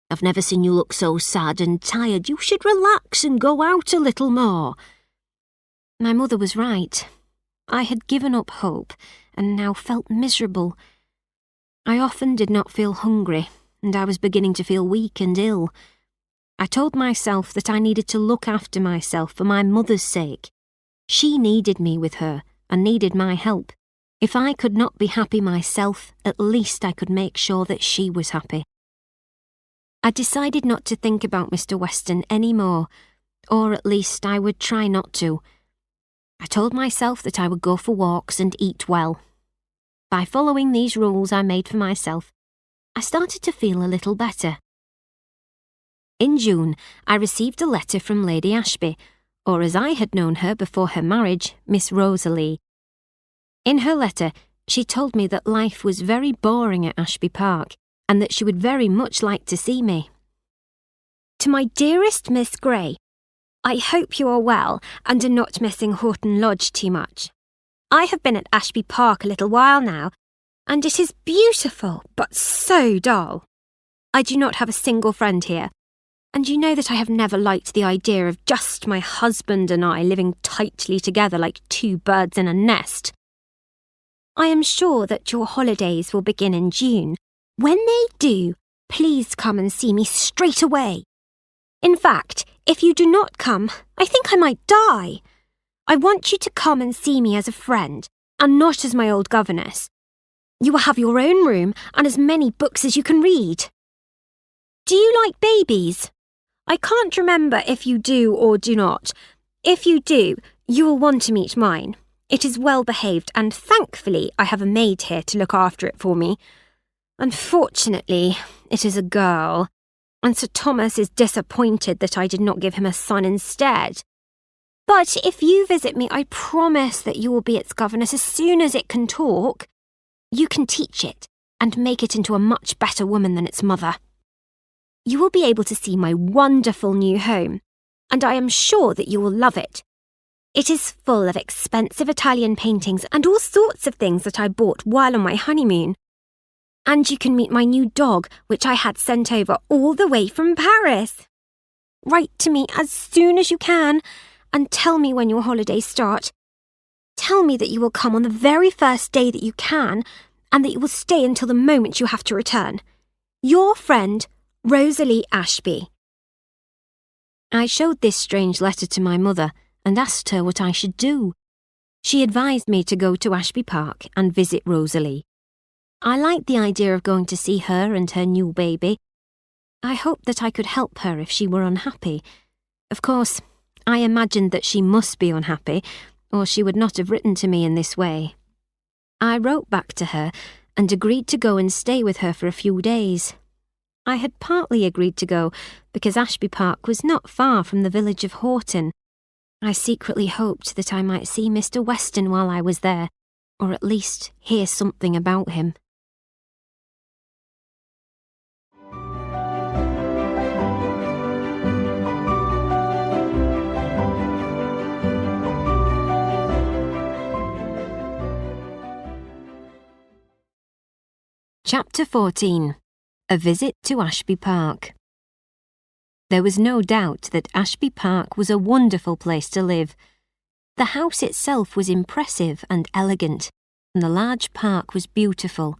I've never seen you look so sad and tired. You should relax and go out a little more." My mother was right. I had given up hope and now felt miserable. I often did not feel hungry, and I was beginning to feel weak and ill. I told myself that I needed to look after myself for my mother's sake. She needed me with her and needed my help. If I could not be happy myself, at least I could make sure that she was happy. I decided not to think about Mr. Weston any more, or at least I would try not to. I told myself that I would go for walks and eat well. By following these rules I made for myself, I started to feel a little better. In June, I received a letter from Lady Ashby, or as I had known her before her marriage, Miss Rosalie. In her letter, she told me that life was very boring at Ashby Park, and that she would very much like to see me.
To my dearest Miss Grey, I hope you are well and are not missing Horton Lodge too much. I have been at Ashby Park a little while now, and it is beautiful, but so dull. I do not have a single friend here, and you know that I have never liked the idea of just my husband and I living tightly together like 2 birds in a nest. I am sure that your holidays will begin in June. When they do, please come and see me straight away. In fact, if you do not come, I think I might die. I want you to come and see me as a friend, and not as my old governess. You will have your own room and as many books as you can read. Do you like babies? I can't remember if you do or do not. If you do, you will want to meet mine. It is well behaved, and thankfully I have a maid here to look after it for me. Unfortunately, it is a girl, and Sir Thomas is disappointed that I did not give him a son instead. But if you visit me, I promise that you will be its governess as soon as it can talk. You can teach it and make it into a much better woman than its mother. You will be able to see my wonderful new home, and I am sure that you will love it. It is full of expensive Italian paintings and all sorts of things that I bought while on my honeymoon. And you can meet my new dog, which I had sent over all the way from Paris. Write to me as soon as you can, and tell me when your holidays start. Tell me that you will come on the very first day that you can, and that you will stay until the moment you have to return. Your friend, Rosalie Ashby. I showed this strange letter to my mother,
and asked her what I should do. She advised me to go to Ashby Park and visit Rosalie. I liked the idea of going to see her and her new baby. I hoped that I could help her if she were unhappy. Of course, I imagined that she must be unhappy, or she would not have written to me in this way. I wrote back to her and agreed to go and stay with her for a few days. I had partly agreed to go because Ashby Park was not far from the village of Horton. I secretly hoped that I might see Mr. Weston while I was there, or at least hear something about him. Chapter 14. A Visit to Ashby Park. There was no doubt that Ashby Park was a wonderful place to live. The house itself was impressive and elegant, and the large park was beautiful.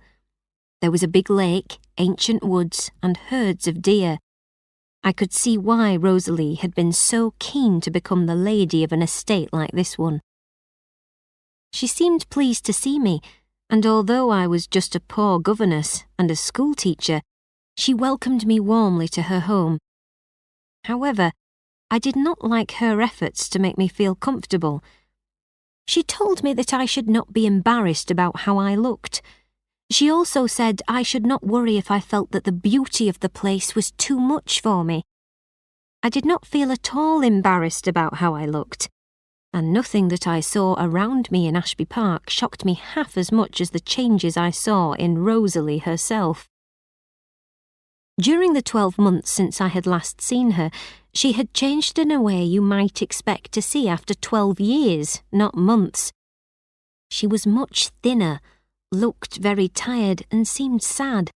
There was a big lake, ancient woods, and herds of deer. I could see why Rosalie had been so keen to become the lady of an estate like this one. She seemed pleased to see me, and although I was just a poor governess and a schoolteacher, she welcomed me warmly to her home. However, I did not like her efforts to make me feel comfortable. She told me that I should not be embarrassed about how I looked. She also said I should not worry if I felt that the beauty of the place was too much for me. I did not feel at all embarrassed about how I looked, and nothing that I saw around me in Ashby Park shocked me half as much as the changes I saw in Rosalie herself. During the 12 months since I had last seen her, she had changed in a way you might expect to see after 12 years, not months. She was much thinner, looked very tired, and seemed sad.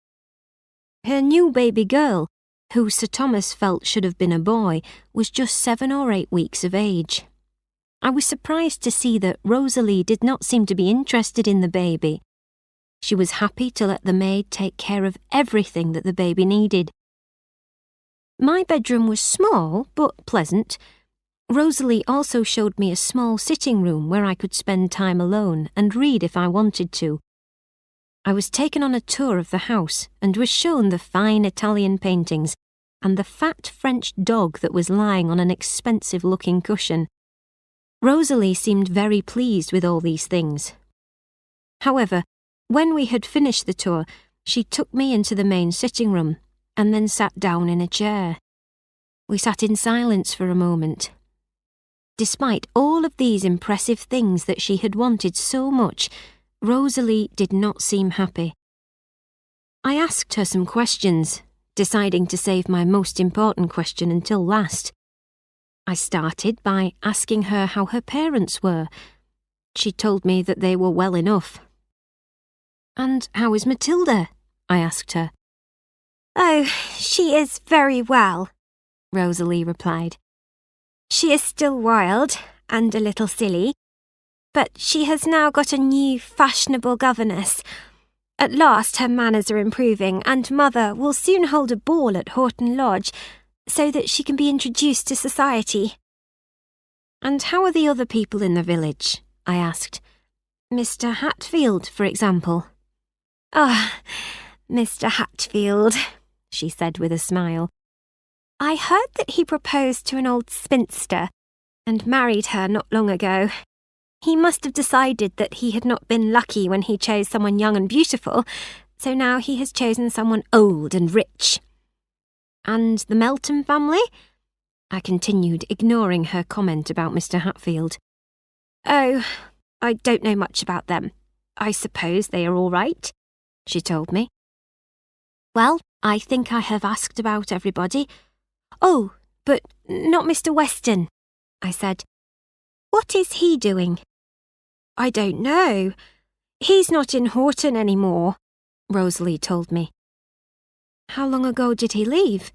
Her new baby girl, who Sir Thomas felt should have been a boy, was just 7 or 8 weeks of age. I was surprised to see that Rosalie did not seem to be interested in the baby. She was happy to let the maid take care of everything that the baby needed. My bedroom was small but pleasant. Rosalie also showed me a small sitting room where I could spend time alone and read if I wanted to. I was taken on a tour of the house and was shown the fine Italian paintings and the fat French dog that was lying on an expensive-looking cushion. Rosalie seemed very pleased with all these things. However, when we had finished the tour, she took me into the main sitting room and then sat down in a chair. We sat in silence for a moment. Despite all of these impressive things that she had wanted so much, Rosalie did not seem happy. I asked her some questions, deciding to save my most important question until last. I started by asking her how her parents were. She told me that they were well enough. "And how is Matilda?" I asked her.
"Oh, she is very well,"
Rosalie replied.
"She is still wild and a little silly, but she has now got a new fashionable governess. At last her manners are improving, and Mother will soon hold a ball at Horton Lodge, so that she can be introduced to society."
"And how are the other people in the village?" I asked. "Mr. Hatfield, for example."
"Ah, Mr. Hatfield," she said with a smile. "I heard that he proposed to an old spinster and married her not long ago. He must have decided that he had not been lucky when he chose someone young and beautiful, so now he has chosen someone old and rich."
"And the Melton family?" I continued, ignoring her comment about Mr. Hatfield.
"Oh, I don't know much about them. I suppose they are all right," she told me.
"Well, I think I have asked about everybody."
"Oh, but not Mr. Weston," I said. "What is he doing?" "I don't know. He's not in Horton anymore," Rosalie told me.
"How long ago did he leave?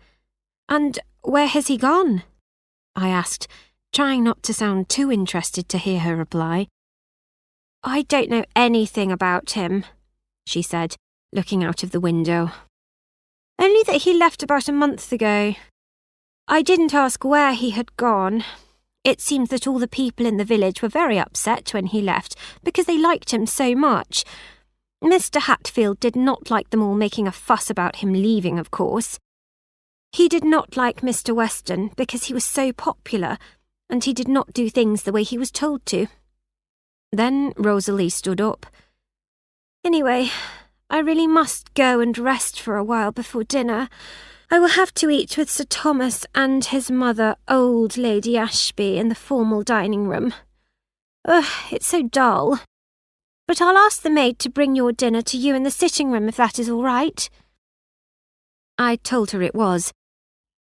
And where has he gone?" I asked, trying not to sound too interested to hear her reply.
"I don't know anything about him," she said, looking out of the window. "Only that he left about a month ago. I didn't ask where he had gone. It seems that all the people in the village were very upset when he left because they liked him so much. Mr. Hatfield did not like them all making a fuss about him leaving, of course. He did not like Mr. Weston because he was so popular, and he did not do things the way he was told to. Then Rosalie stood up. Anyway, I really must go and rest for a while before dinner. I will have to eat with Sir Thomas and his mother, old Lady Ashby, in the formal dining room. Ugh, it's so dull. But I'll ask the maid to bring your dinner to you in the sitting room if that is all right.
I told her it was.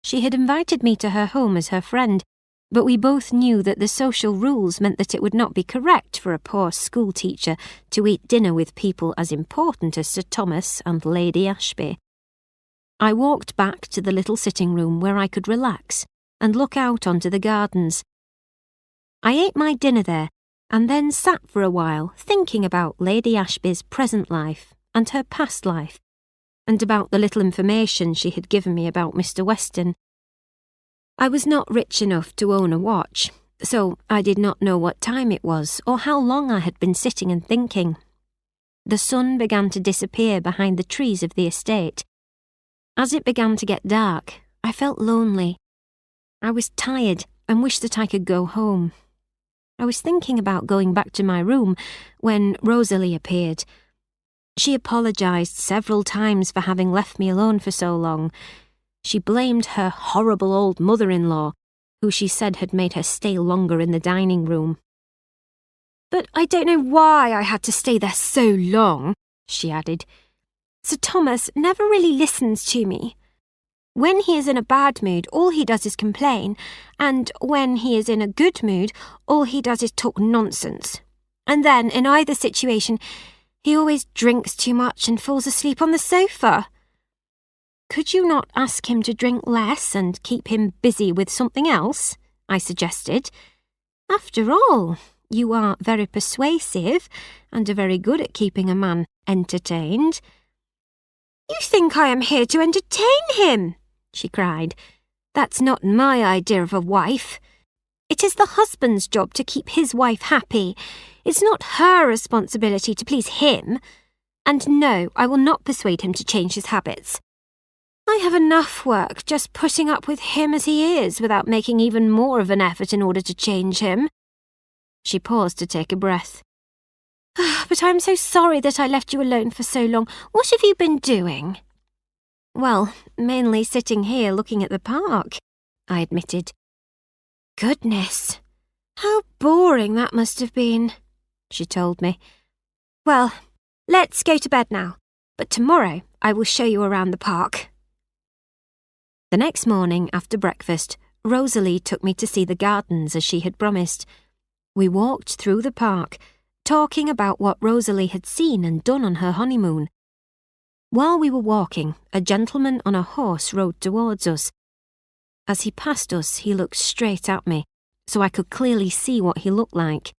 She had invited me to her home as her friend, but we both knew that the social rules meant that it would not be correct for a poor schoolteacher to eat dinner with people as important as Sir Thomas and Lady Ashby. I walked back to the little sitting room where I could relax and look out onto the gardens. I ate my dinner there and then sat for a while thinking about Lady Ashby's present life and her past life, and about the little information she had given me about Mr. Weston. I was not rich enough to own a watch, so I did not know what time it was or how long I had been sitting and thinking. The sun began to disappear behind the trees of the estate. As it began to get dark, I felt lonely. I was tired and wished that I could go home. I was thinking about going back to my room when Rosalie appeared. She apologised several times for having left me alone for so long. She blamed her horrible old mother-in-law, who she said had made her stay longer in the dining room.
But I don't know why I had to stay there so long, she added. Sir Thomas never really listens to me. When he is in a bad mood, all he does is complain, and when he is in a good mood, all he does is talk nonsense. And then, in either situation, he always drinks too much and falls asleep on the sofa.
Could you not ask him to drink less and keep him busy with something else? I suggested. After all, you are very persuasive and are very good at keeping a man entertained.
You think I am here to entertain him? She cried. That's not my idea of a wife. It is the husband's job to keep his wife happy. It's not her responsibility to please him. And no, I will not persuade him to change his habits. I have enough work just putting up with him as he is without making even more of an effort in order to change him.
She paused to take a breath.
But I'm so sorry that I left you alone for so long. What have you been doing?
Well, mainly sitting here looking at the park, I admitted.
Goodness, how boring that must have been, she told me. Well, let's go to bed now, but tomorrow I will show you around the park.
The next morning after breakfast, Rosalie took me to see the gardens as she had promised. We walked through the park, talking about what Rosalie had seen and done on her honeymoon. While we were walking, a gentleman on a horse rode towards us. As he passed us, he looked straight at me, so I could clearly see what he looked like.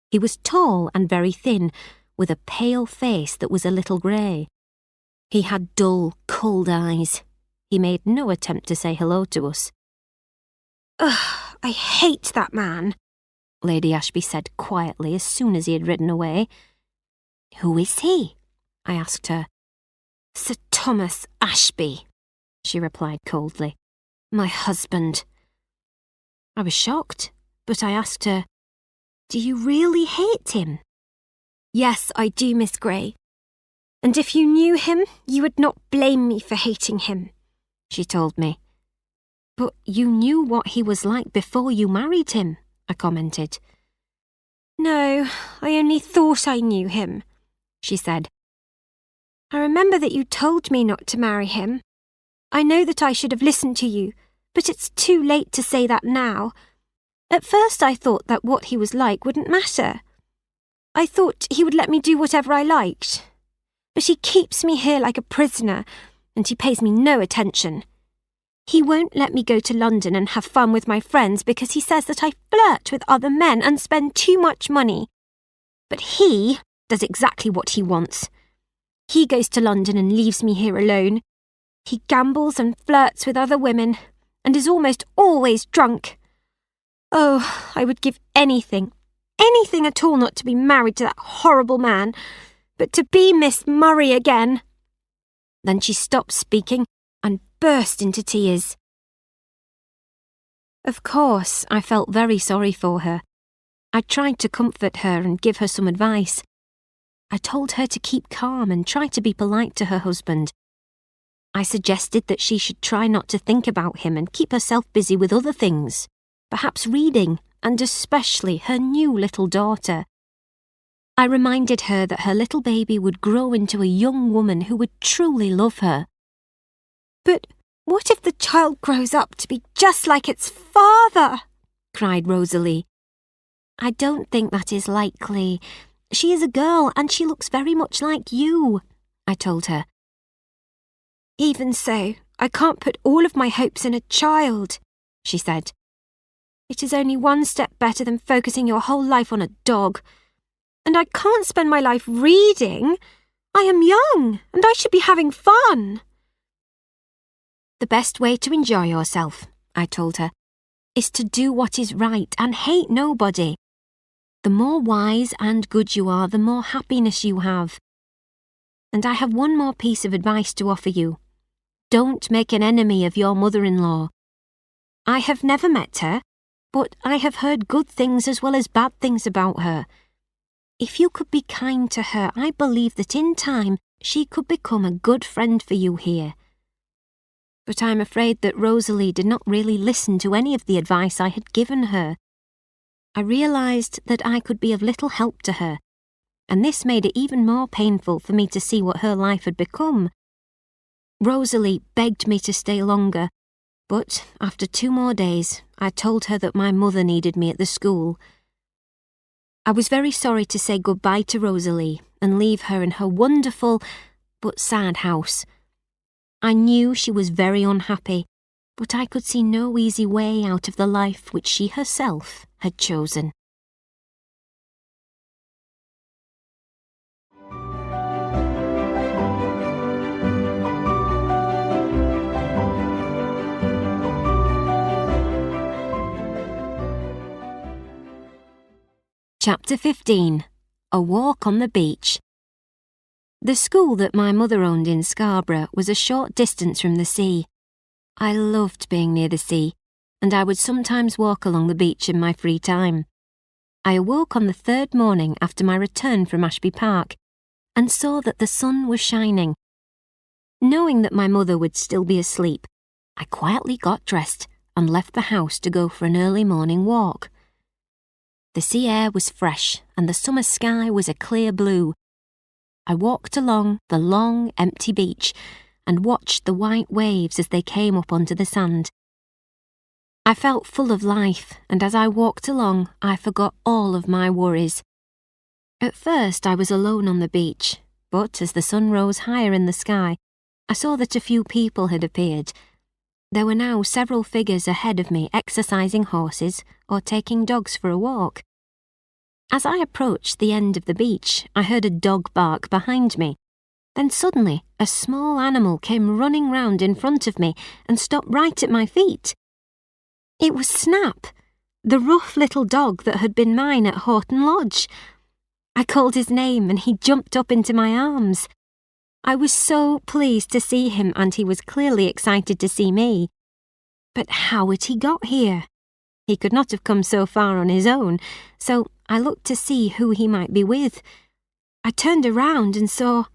He was tall and very thin, with a pale face that was a little grey. He had dull, cold eyes. He made no attempt to say hello to us.
Ugh, I hate that man,
Lady Ashby said quietly as soon as he had ridden away.
Who is he?
I asked her.
Sir Thomas Ashby, she replied coldly. My husband.
I was shocked, but I asked her, Do you really hate him?
Yes, I do, Miss Grey. And if you knew him, you would not blame me for hating him, she told me.
But you knew what he was like before you married him, I commented.
No, I only thought I knew him, she said. I remember that you told me not to marry him. I know that I should have listened to you, but it's too late to say that now. At first I thought that what he was like wouldn't matter. I thought he would let me do whatever I liked. But he keeps me here like a prisoner, and he pays me no attention. He won't let me go to London and have fun with my friends because he says that I flirt with other men and spend too much money. But he does exactly what he wants. He goes to London and leaves me here alone. He gambles and flirts with other women, and is almost always drunk. Oh, I would give anything at all not to be married to that horrible man, but to be Miss Murray again. Then she stopped speaking and burst into tears. Of course, I felt very sorry for her. I tried to comfort her and give her some advice. I told her to keep calm and try to be polite to her husband. I suggested that she should try not to think about him and keep herself busy with other things, perhaps reading, and especially her new little daughter. I reminded her that her little baby would grow into a young woman who would truly love her. But what if the child grows up to be just like its father? Cried Rosalie. I don't think that is likely. She is a girl and she looks very much like you, I told her. Even so, I can't put all of my hopes in a child, she said. It is only one step better than focusing your whole life on a dog. And I can't spend my life reading. I am young and I should be having fun. The best way to enjoy yourself, I told her, is to do what is right and hate nobody. The more wise and good you are, the more happiness you have. And I have one more piece of advice to offer you. Don't make an enemy of your mother-in-law. I have never met her, but I have heard good things as well as bad things about her. If you could be kind to her, I believe that in time she could become a good friend for you here. But I'm afraid that Rosalie did not really listen to any of the advice I had given her. I realised that I could be of little help to her, and this made it even more painful for me to see what her life had become. Rosalie begged me to stay longer, but after 2 more days, I told her that my mother needed me at the school. I was very sorry to say goodbye to Rosalie and leave her in her wonderful but sad house. I knew she was very unhappy, but I could see no easy way out of the life which she herself had chosen. Chapter 15. A Walk on the Beach. The school that my mother owned in Scarborough was a short distance from the sea. I loved being near the sea, and I would sometimes walk along the beach in my free time. I awoke on the 3rd morning after my return from Ashby Park, and saw that the sun was shining. Knowing that my mother would still be asleep, I quietly got dressed and left the house to go for an early morning walk. The sea air was fresh and the summer sky was a clear blue. I walked along the long, empty beach and watched the white waves as they came up onto the sand. I felt full of life, and as I walked along, I forgot all of my worries. At first, I was alone on the beach, but as the sun rose higher in the sky, I saw that a few people had appeared. There were now several figures ahead of me exercising horses or taking dogs for a walk. As I approached the end of the beach, I heard a dog bark behind me. Then suddenly, a small animal came running round in front of me and stopped right at my feet. It was Snap, the rough little dog that had been mine at Horton Lodge. I called his name and he jumped up into my arms. I was so pleased to see him, and he was clearly excited to see me. But how had he got here? He could not have come so far on his own, so I looked to see who he might be with. I turned around and saw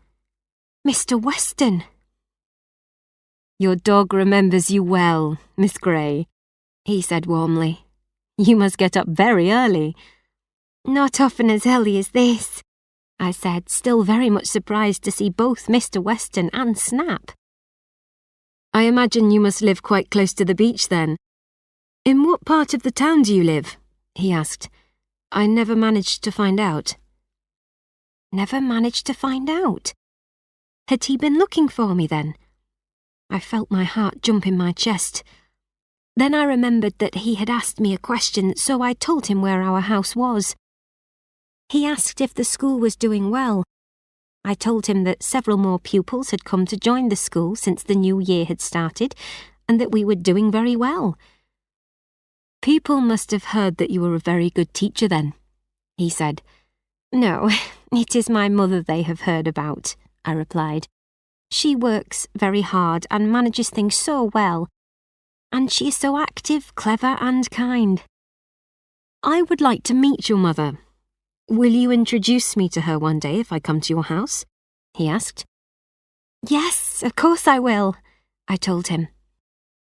Mr. Weston. "Your dog remembers you well, Miss Grey," he said warmly. "You must get up very early." "Not often as early as this," I said, still very much surprised to see both Mr. Weston and Snap. "I imagine you must live quite close to the beach then. In what part of the town do you live?" he asked. "I never managed to find out." Never managed to find out? Had he been looking for me then? I felt my heart jump in my chest. Then I remembered that he had asked me a question, so I told him where our house was. He asked if the school was doing well. I told him that several more pupils had come to join the school since the new year had started, and that we were doing very well.
People must have heard that you were a very good teacher then, he said.
No, it is my mother they have heard about, I replied. She works very hard and manages things so well. And she is so active, clever and kind.
I would like to meet your mother. Will you introduce me to her one day if I come to your house? He asked.
Yes, of course I will, I told him.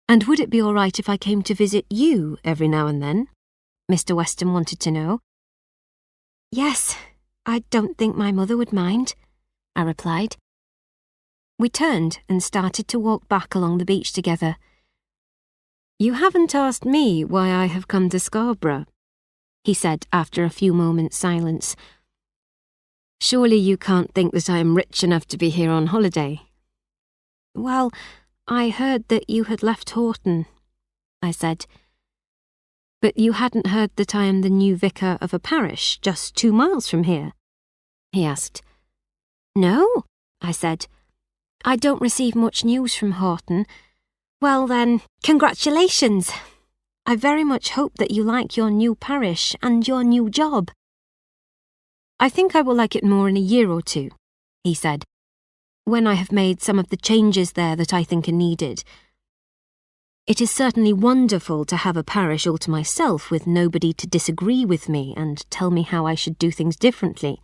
And would it be all right if I came to visit you every now and then? Mr. Weston wanted to know.
Yes, I don't think my mother would mind, I replied. We turned and started to walk back along the beach together.
You haven't asked me why I have come to Scarborough, he said after a few moments' silence. Surely you can't think that I am rich enough to be here on holiday.
Well, I heard that you had left Horton, I said.
But you hadn't heard that I am the new vicar of a parish just 2 miles from here? He asked.
No, I said. I don't receive much news from Horton. Well then, congratulations. I very much hope that you like your new parish and your new job.
I think I will like it more in a year or two, he said, when I have made some of the changes there that I think are needed. It is certainly wonderful to have a parish all to myself with nobody to disagree with me and tell me how I should do things differently.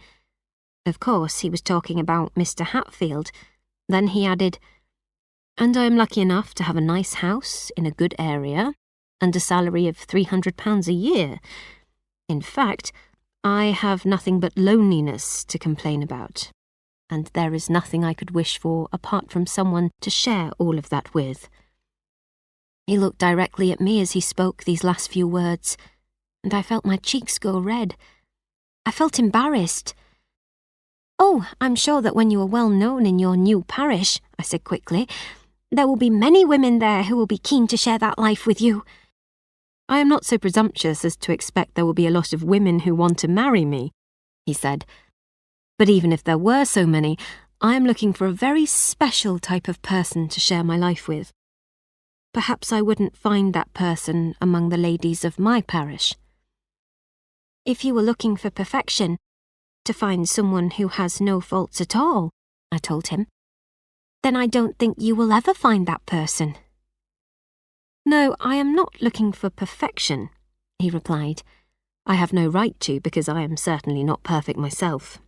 Of course, he was talking about Mr. Hatfield. Then he added, and I am lucky enough to have a nice house in a good area and a salary of £300 a year. In fact, I have nothing but loneliness to complain about, and there is nothing I could wish for apart from someone to share all of that with. He looked directly at me as he spoke these last few words, and I felt my cheeks go red. I felt embarrassed.
Oh, I'm sure that when you are well known in your new parish, I said quickly, there will be many women there who will be keen to share that life with you.
I am not so presumptuous as to expect there will be a lot of women who want to marry me, he said. But even if there were so many, I am looking for a very special type of person to share my life with. Perhaps I wouldn't find that person among the ladies of my parish.
If you were looking for perfection, to find someone who has no faults at all, I told him, then I don't think you will ever find that person.
No, I am not looking for perfection, he replied. I have no right to, because I am certainly not perfect myself.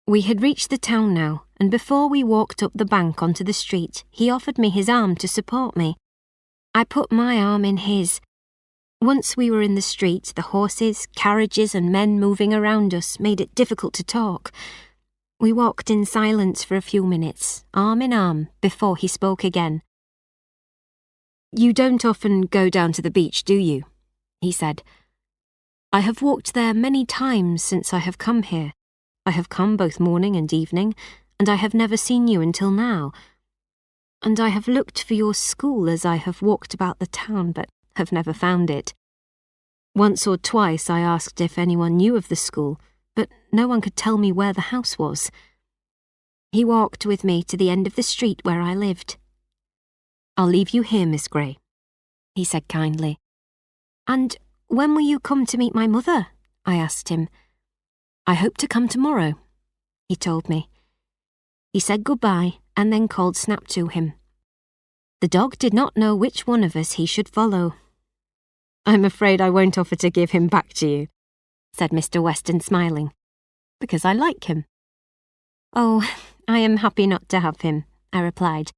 We had reached the town now, and before we walked up the bank onto the street, he offered me his arm to support me. I put my arm in his. Once we were in the street, the horses, carriages and men moving around us made it difficult to talk. We walked in silence for a few minutes, arm in arm, before he spoke again. You don't often go down to the beach, do you? He said. I have walked there many times since I have come here. I have come both morning and evening, and I have never seen you until now. And I have looked for your school as I have walked about the town, but have never found it. Once or twice I asked if anyone knew of the school, but no one could tell me where the house was. He walked with me to the end of the street where I lived. I'll leave you here, Miss Grey, he said kindly. And when will you come to meet my mother? I asked him. I hope to come tomorrow, he told me. He said goodbye and then called Snap to him. The dog did not know which one of us he should follow. I'm afraid I won't offer to give him back to you, said Mr. Weston, smiling, because I like him.
Oh, I am happy not to have him, I replied.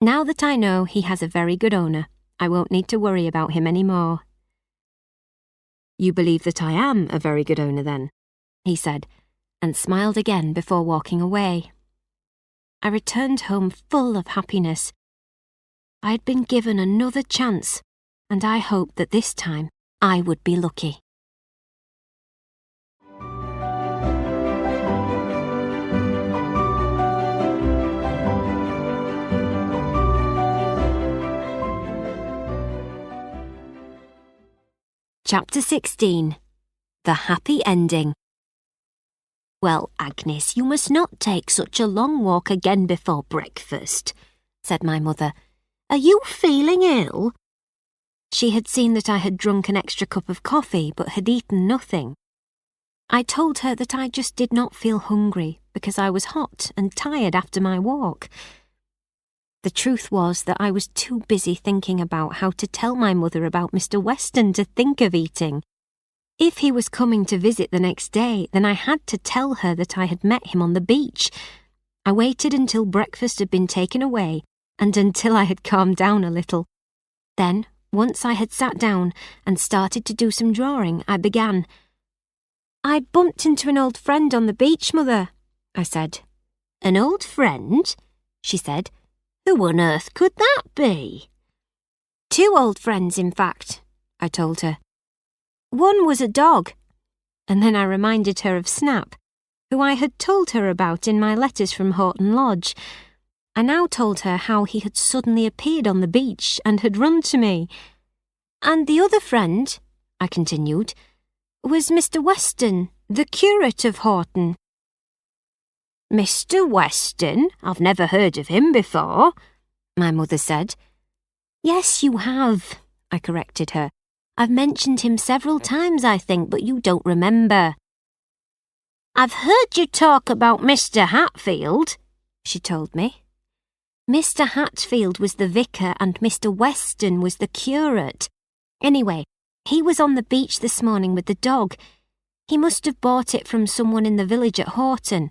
Now that I know he has a very good owner, I won't need to worry about him any more.
You believe that I am a very good owner, then? He said, and smiled again before walking away.
I returned home full of happiness. I had been given another chance, and I hoped that this time I would be lucky. Chapter 16. The Happy Ending.
Well, Agnes, you must not take such a long walk again before breakfast, said my mother. Are you feeling ill?
She had seen that I had drunk an extra cup of coffee but had eaten nothing. I told her that I just did not feel hungry because I was hot and tired after my walk. The truth was that I was too busy thinking about how to tell my mother about Mr. Weston to think of eating. If he was coming to visit the next day, then I had to tell her that I had met him on the beach. I waited until breakfast had been taken away and until I had calmed down a little. Then, once I had sat down and started to do some drawing, I began. "I bumped into an old friend on the beach, Mother," I said.
"An old friend?" she said. "Who on earth could that be?"
"Two old friends, in fact," I told her. "One was a dog," and then I reminded her of Snap, who I had told her about in my letters from Horton Lodge. I now told her how he had suddenly appeared on the beach and had run to me. "And the other friend," I continued, "was Mr. Weston, the curate of Horton."
"Mr. Weston? I've never heard of him before," my mother said.
"Yes, you have," I corrected her. "I've mentioned him several times, I think, but you don't remember."
"I've heard you talk about Mr. Hatfield," she told me.
Mr. Hatfield was the vicar and Mr. Weston was the curate. Anyway, he was on the beach this morning with the dog. He must have bought it from someone in the village at Horton.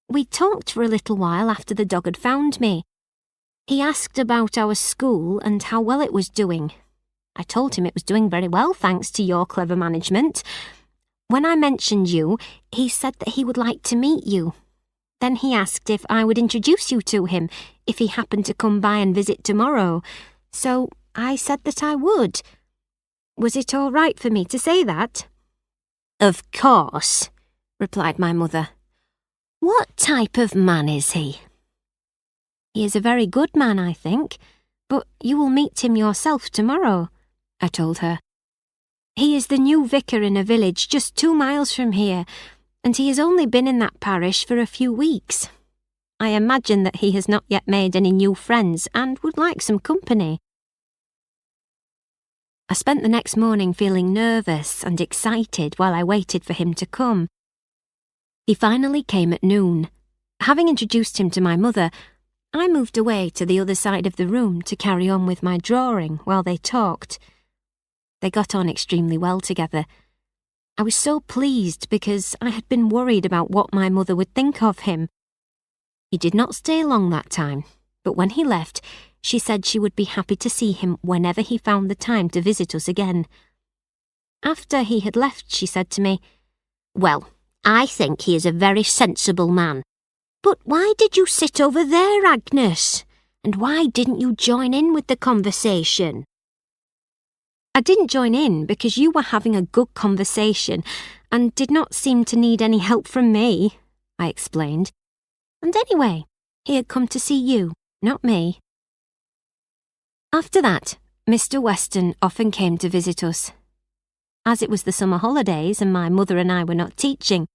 We talked for a little while after the dog had found me. He asked about our school and how well it was doing. I told him it was doing very well thanks to your clever management. When I mentioned you, he said that he would like to meet you. Then he asked if I would introduce you to him if he happened to come by and visit tomorrow. So I said that I would. Was it all right for me to say that?
"Of course,"
replied my mother.
"What type of man is he?"
"He is a very good man, I think, but you will meet him yourself tomorrow," I told her. "He is the new vicar in a village just 2 miles from here, and he has only been in that parish for a few weeks. I imagine that he has not yet made any new friends and would like some company." I spent the next morning feeling nervous and excited while I waited for him to come. He finally came at noon. Having introduced him to my mother, I moved away to the other side of the room to carry on with my drawing while they talked. They got on extremely well together. I was so pleased because I had been worried about what my mother would think of him. He did not stay long that time, but when he left, she said she would be happy to see him whenever he found the time to visit us again. After he had left, she said to me,
"Well, I think he is a very sensible man. But why did you sit over there, Agnes? And why didn't you join in with the conversation?"
"I didn't join in because you were having a good conversation and did not seem to need any help from me," I explained. "And anyway, he had come to see you, not me." After that, Mr. Weston often came to visit us. As it was the summer holidays and my mother and I were not teaching,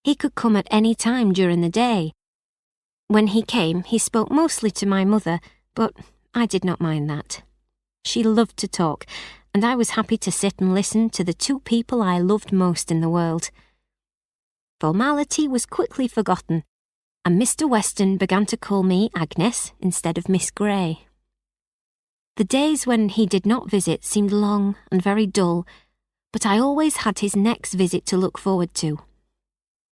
he could come at any time during the day. When he came, he spoke mostly to my mother, but I did not mind that. She loved to talk, and I was happy to sit and listen to the two people I loved most in the world. Formality was quickly forgotten, and Mr. Weston began to call me Agnes instead of Miss Grey. The days when he did not visit seemed long and very dull, but I always had his next visit to look forward to.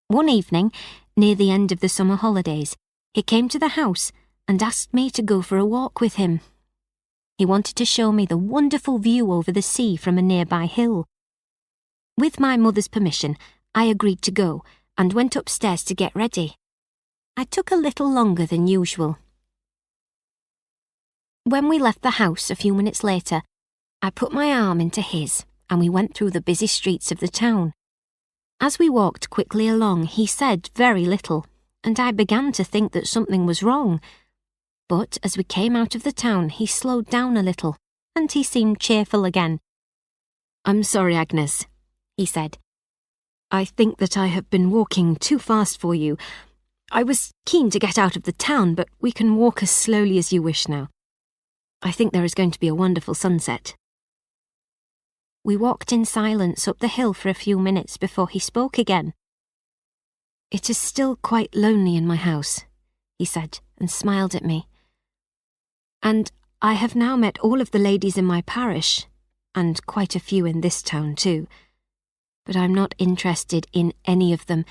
One evening, near the end of the summer holidays, he came to the house and asked me to go for a walk with him. He wanted to show me the wonderful view over the sea from a nearby hill. With my mother's permission, I agreed to go and went upstairs to get ready. I took a little longer than usual. When we left the house a few minutes later, I put my arm into his and we went through the busy streets of the town. As we walked quickly along, he said very little, and I began to think that something was wrong. But as we came out of the town, he slowed down a little, and he seemed cheerful again. "I'm sorry, Agnes," he said. "I think that I have been walking too fast for you. I was keen to get out of the town, but we can walk as slowly as you wish now. I think there is going to be a wonderful sunset." We walked in silence up the hill for a few minutes before he spoke again. "It is still quite lonely in my house," he said, and smiled at me. "And I have now met all of the ladies in my parish, and quite a few in this town too. But I'm not interested in any of them.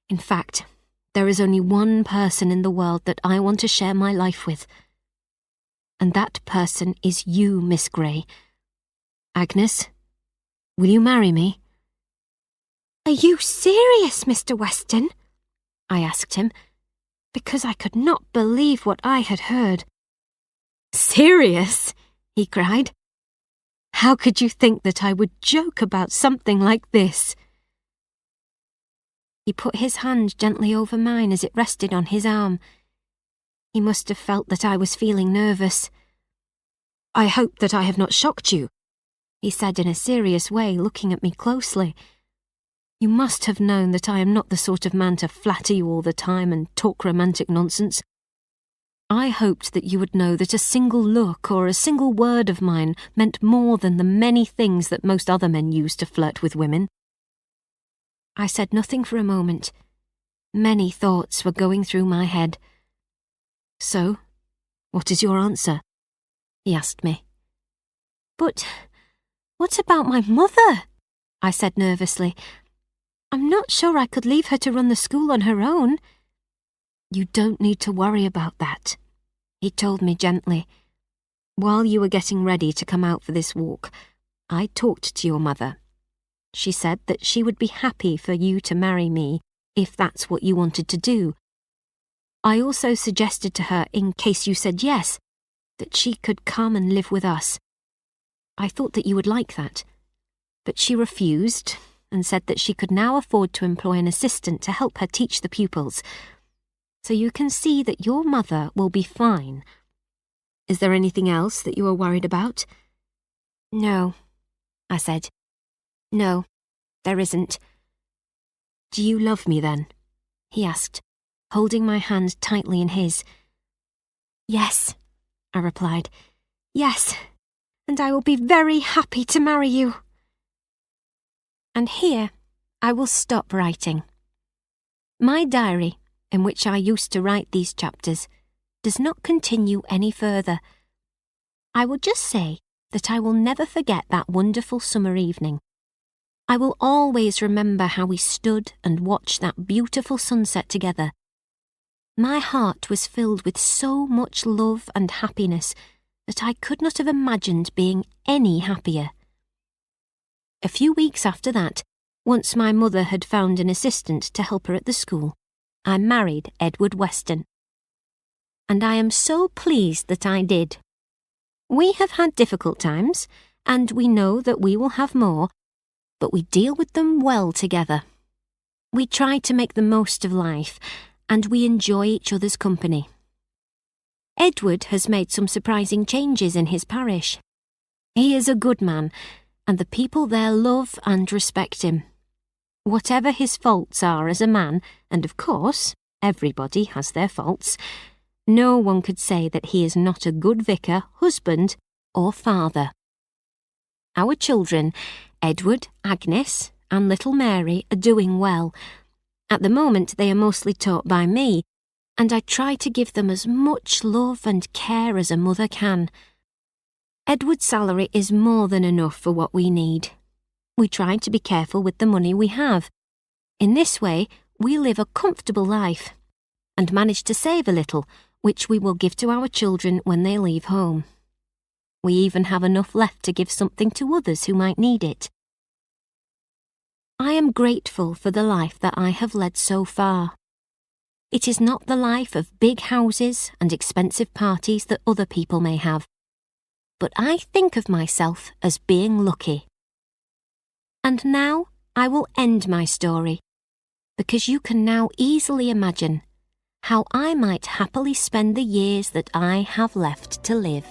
In fact, there is only one person in the world that I want to share my life with. And that person is you, Miss Grey. Agnes, will you marry me?"
"Are you serious, Mr. Weston?" I asked him, because I could not believe what I had heard.
"Serious?" he cried. "How could you think that I would joke about something like this?" He put his hand gently over mine as it rested on his arm. He must have felt that I was feeling nervous. "I hope that I have not shocked you," he said in a serious way, looking at me closely. "You must have known that I am not the sort of man to flatter you all the time and talk romantic nonsense. I hoped that you would know that a single look or a single word of mine meant more than the many things that most other men use to flirt with women." I said nothing for a moment. Many thoughts were going through my head. "So, what is your answer?" he asked me.
"But what about my mother?" I said nervously. "I'm not sure I could leave her to run the school on her own."
"You don't need to worry about that," he told me gently. "While you were getting ready to come out for this walk, I talked to your mother. She said that she would be happy for you to marry me if that's what you wanted to do. I also suggested to her, in case you said yes, that she could come and live with us. I thought that you would like that, but she refused and said that she could now afford to employ an assistant to help her teach the pupils. So you can see that your mother will be fine. Is there anything else that you are worried about?"
"No," I said. "No, there isn't."
"Do you love me then?" he asked, holding my hand tightly in his.
"Yes," I replied. "Yes, and I will be very happy to marry you." And here I will stop writing. My diary, in which I used to write these chapters, does not continue any further. I will just say that I will never forget that wonderful summer evening. I will always remember how we stood and watched that beautiful sunset together. My heart was filled with so much love and happiness that I could not have imagined being any happier. A few weeks after that, once my mother had found an assistant to help her at the school, I married Edward Weston. And I am so pleased that I did. We have had difficult times, and we know that we will have more, but we deal with them well together. We try to make the most of life, and we enjoy each other's company. Edward has made some surprising changes in his parish. He is a good man, and the people there love and respect him. Whatever his faults are as a man, and of course, everybody has their faults, no one could say that he is not a good vicar, husband, or father. Our children, Edward, Agnes, and little Mary, are doing well. At the moment, they are mostly taught by me, and I try to give them as much love and care as a mother can. Edward's salary is more than enough for what we need. We try to be careful with the money we have. In this way, we live a comfortable life and manage to save a little, which we will give to our children when they leave home. We even have enough left to give something to others who might need it. I am grateful for the life that I have led so far. It is not the life of big houses and expensive parties that other people may have, but I think of myself as being lucky. And now I will end my story, because you can now easily imagine how I might happily spend the years that I have left to live.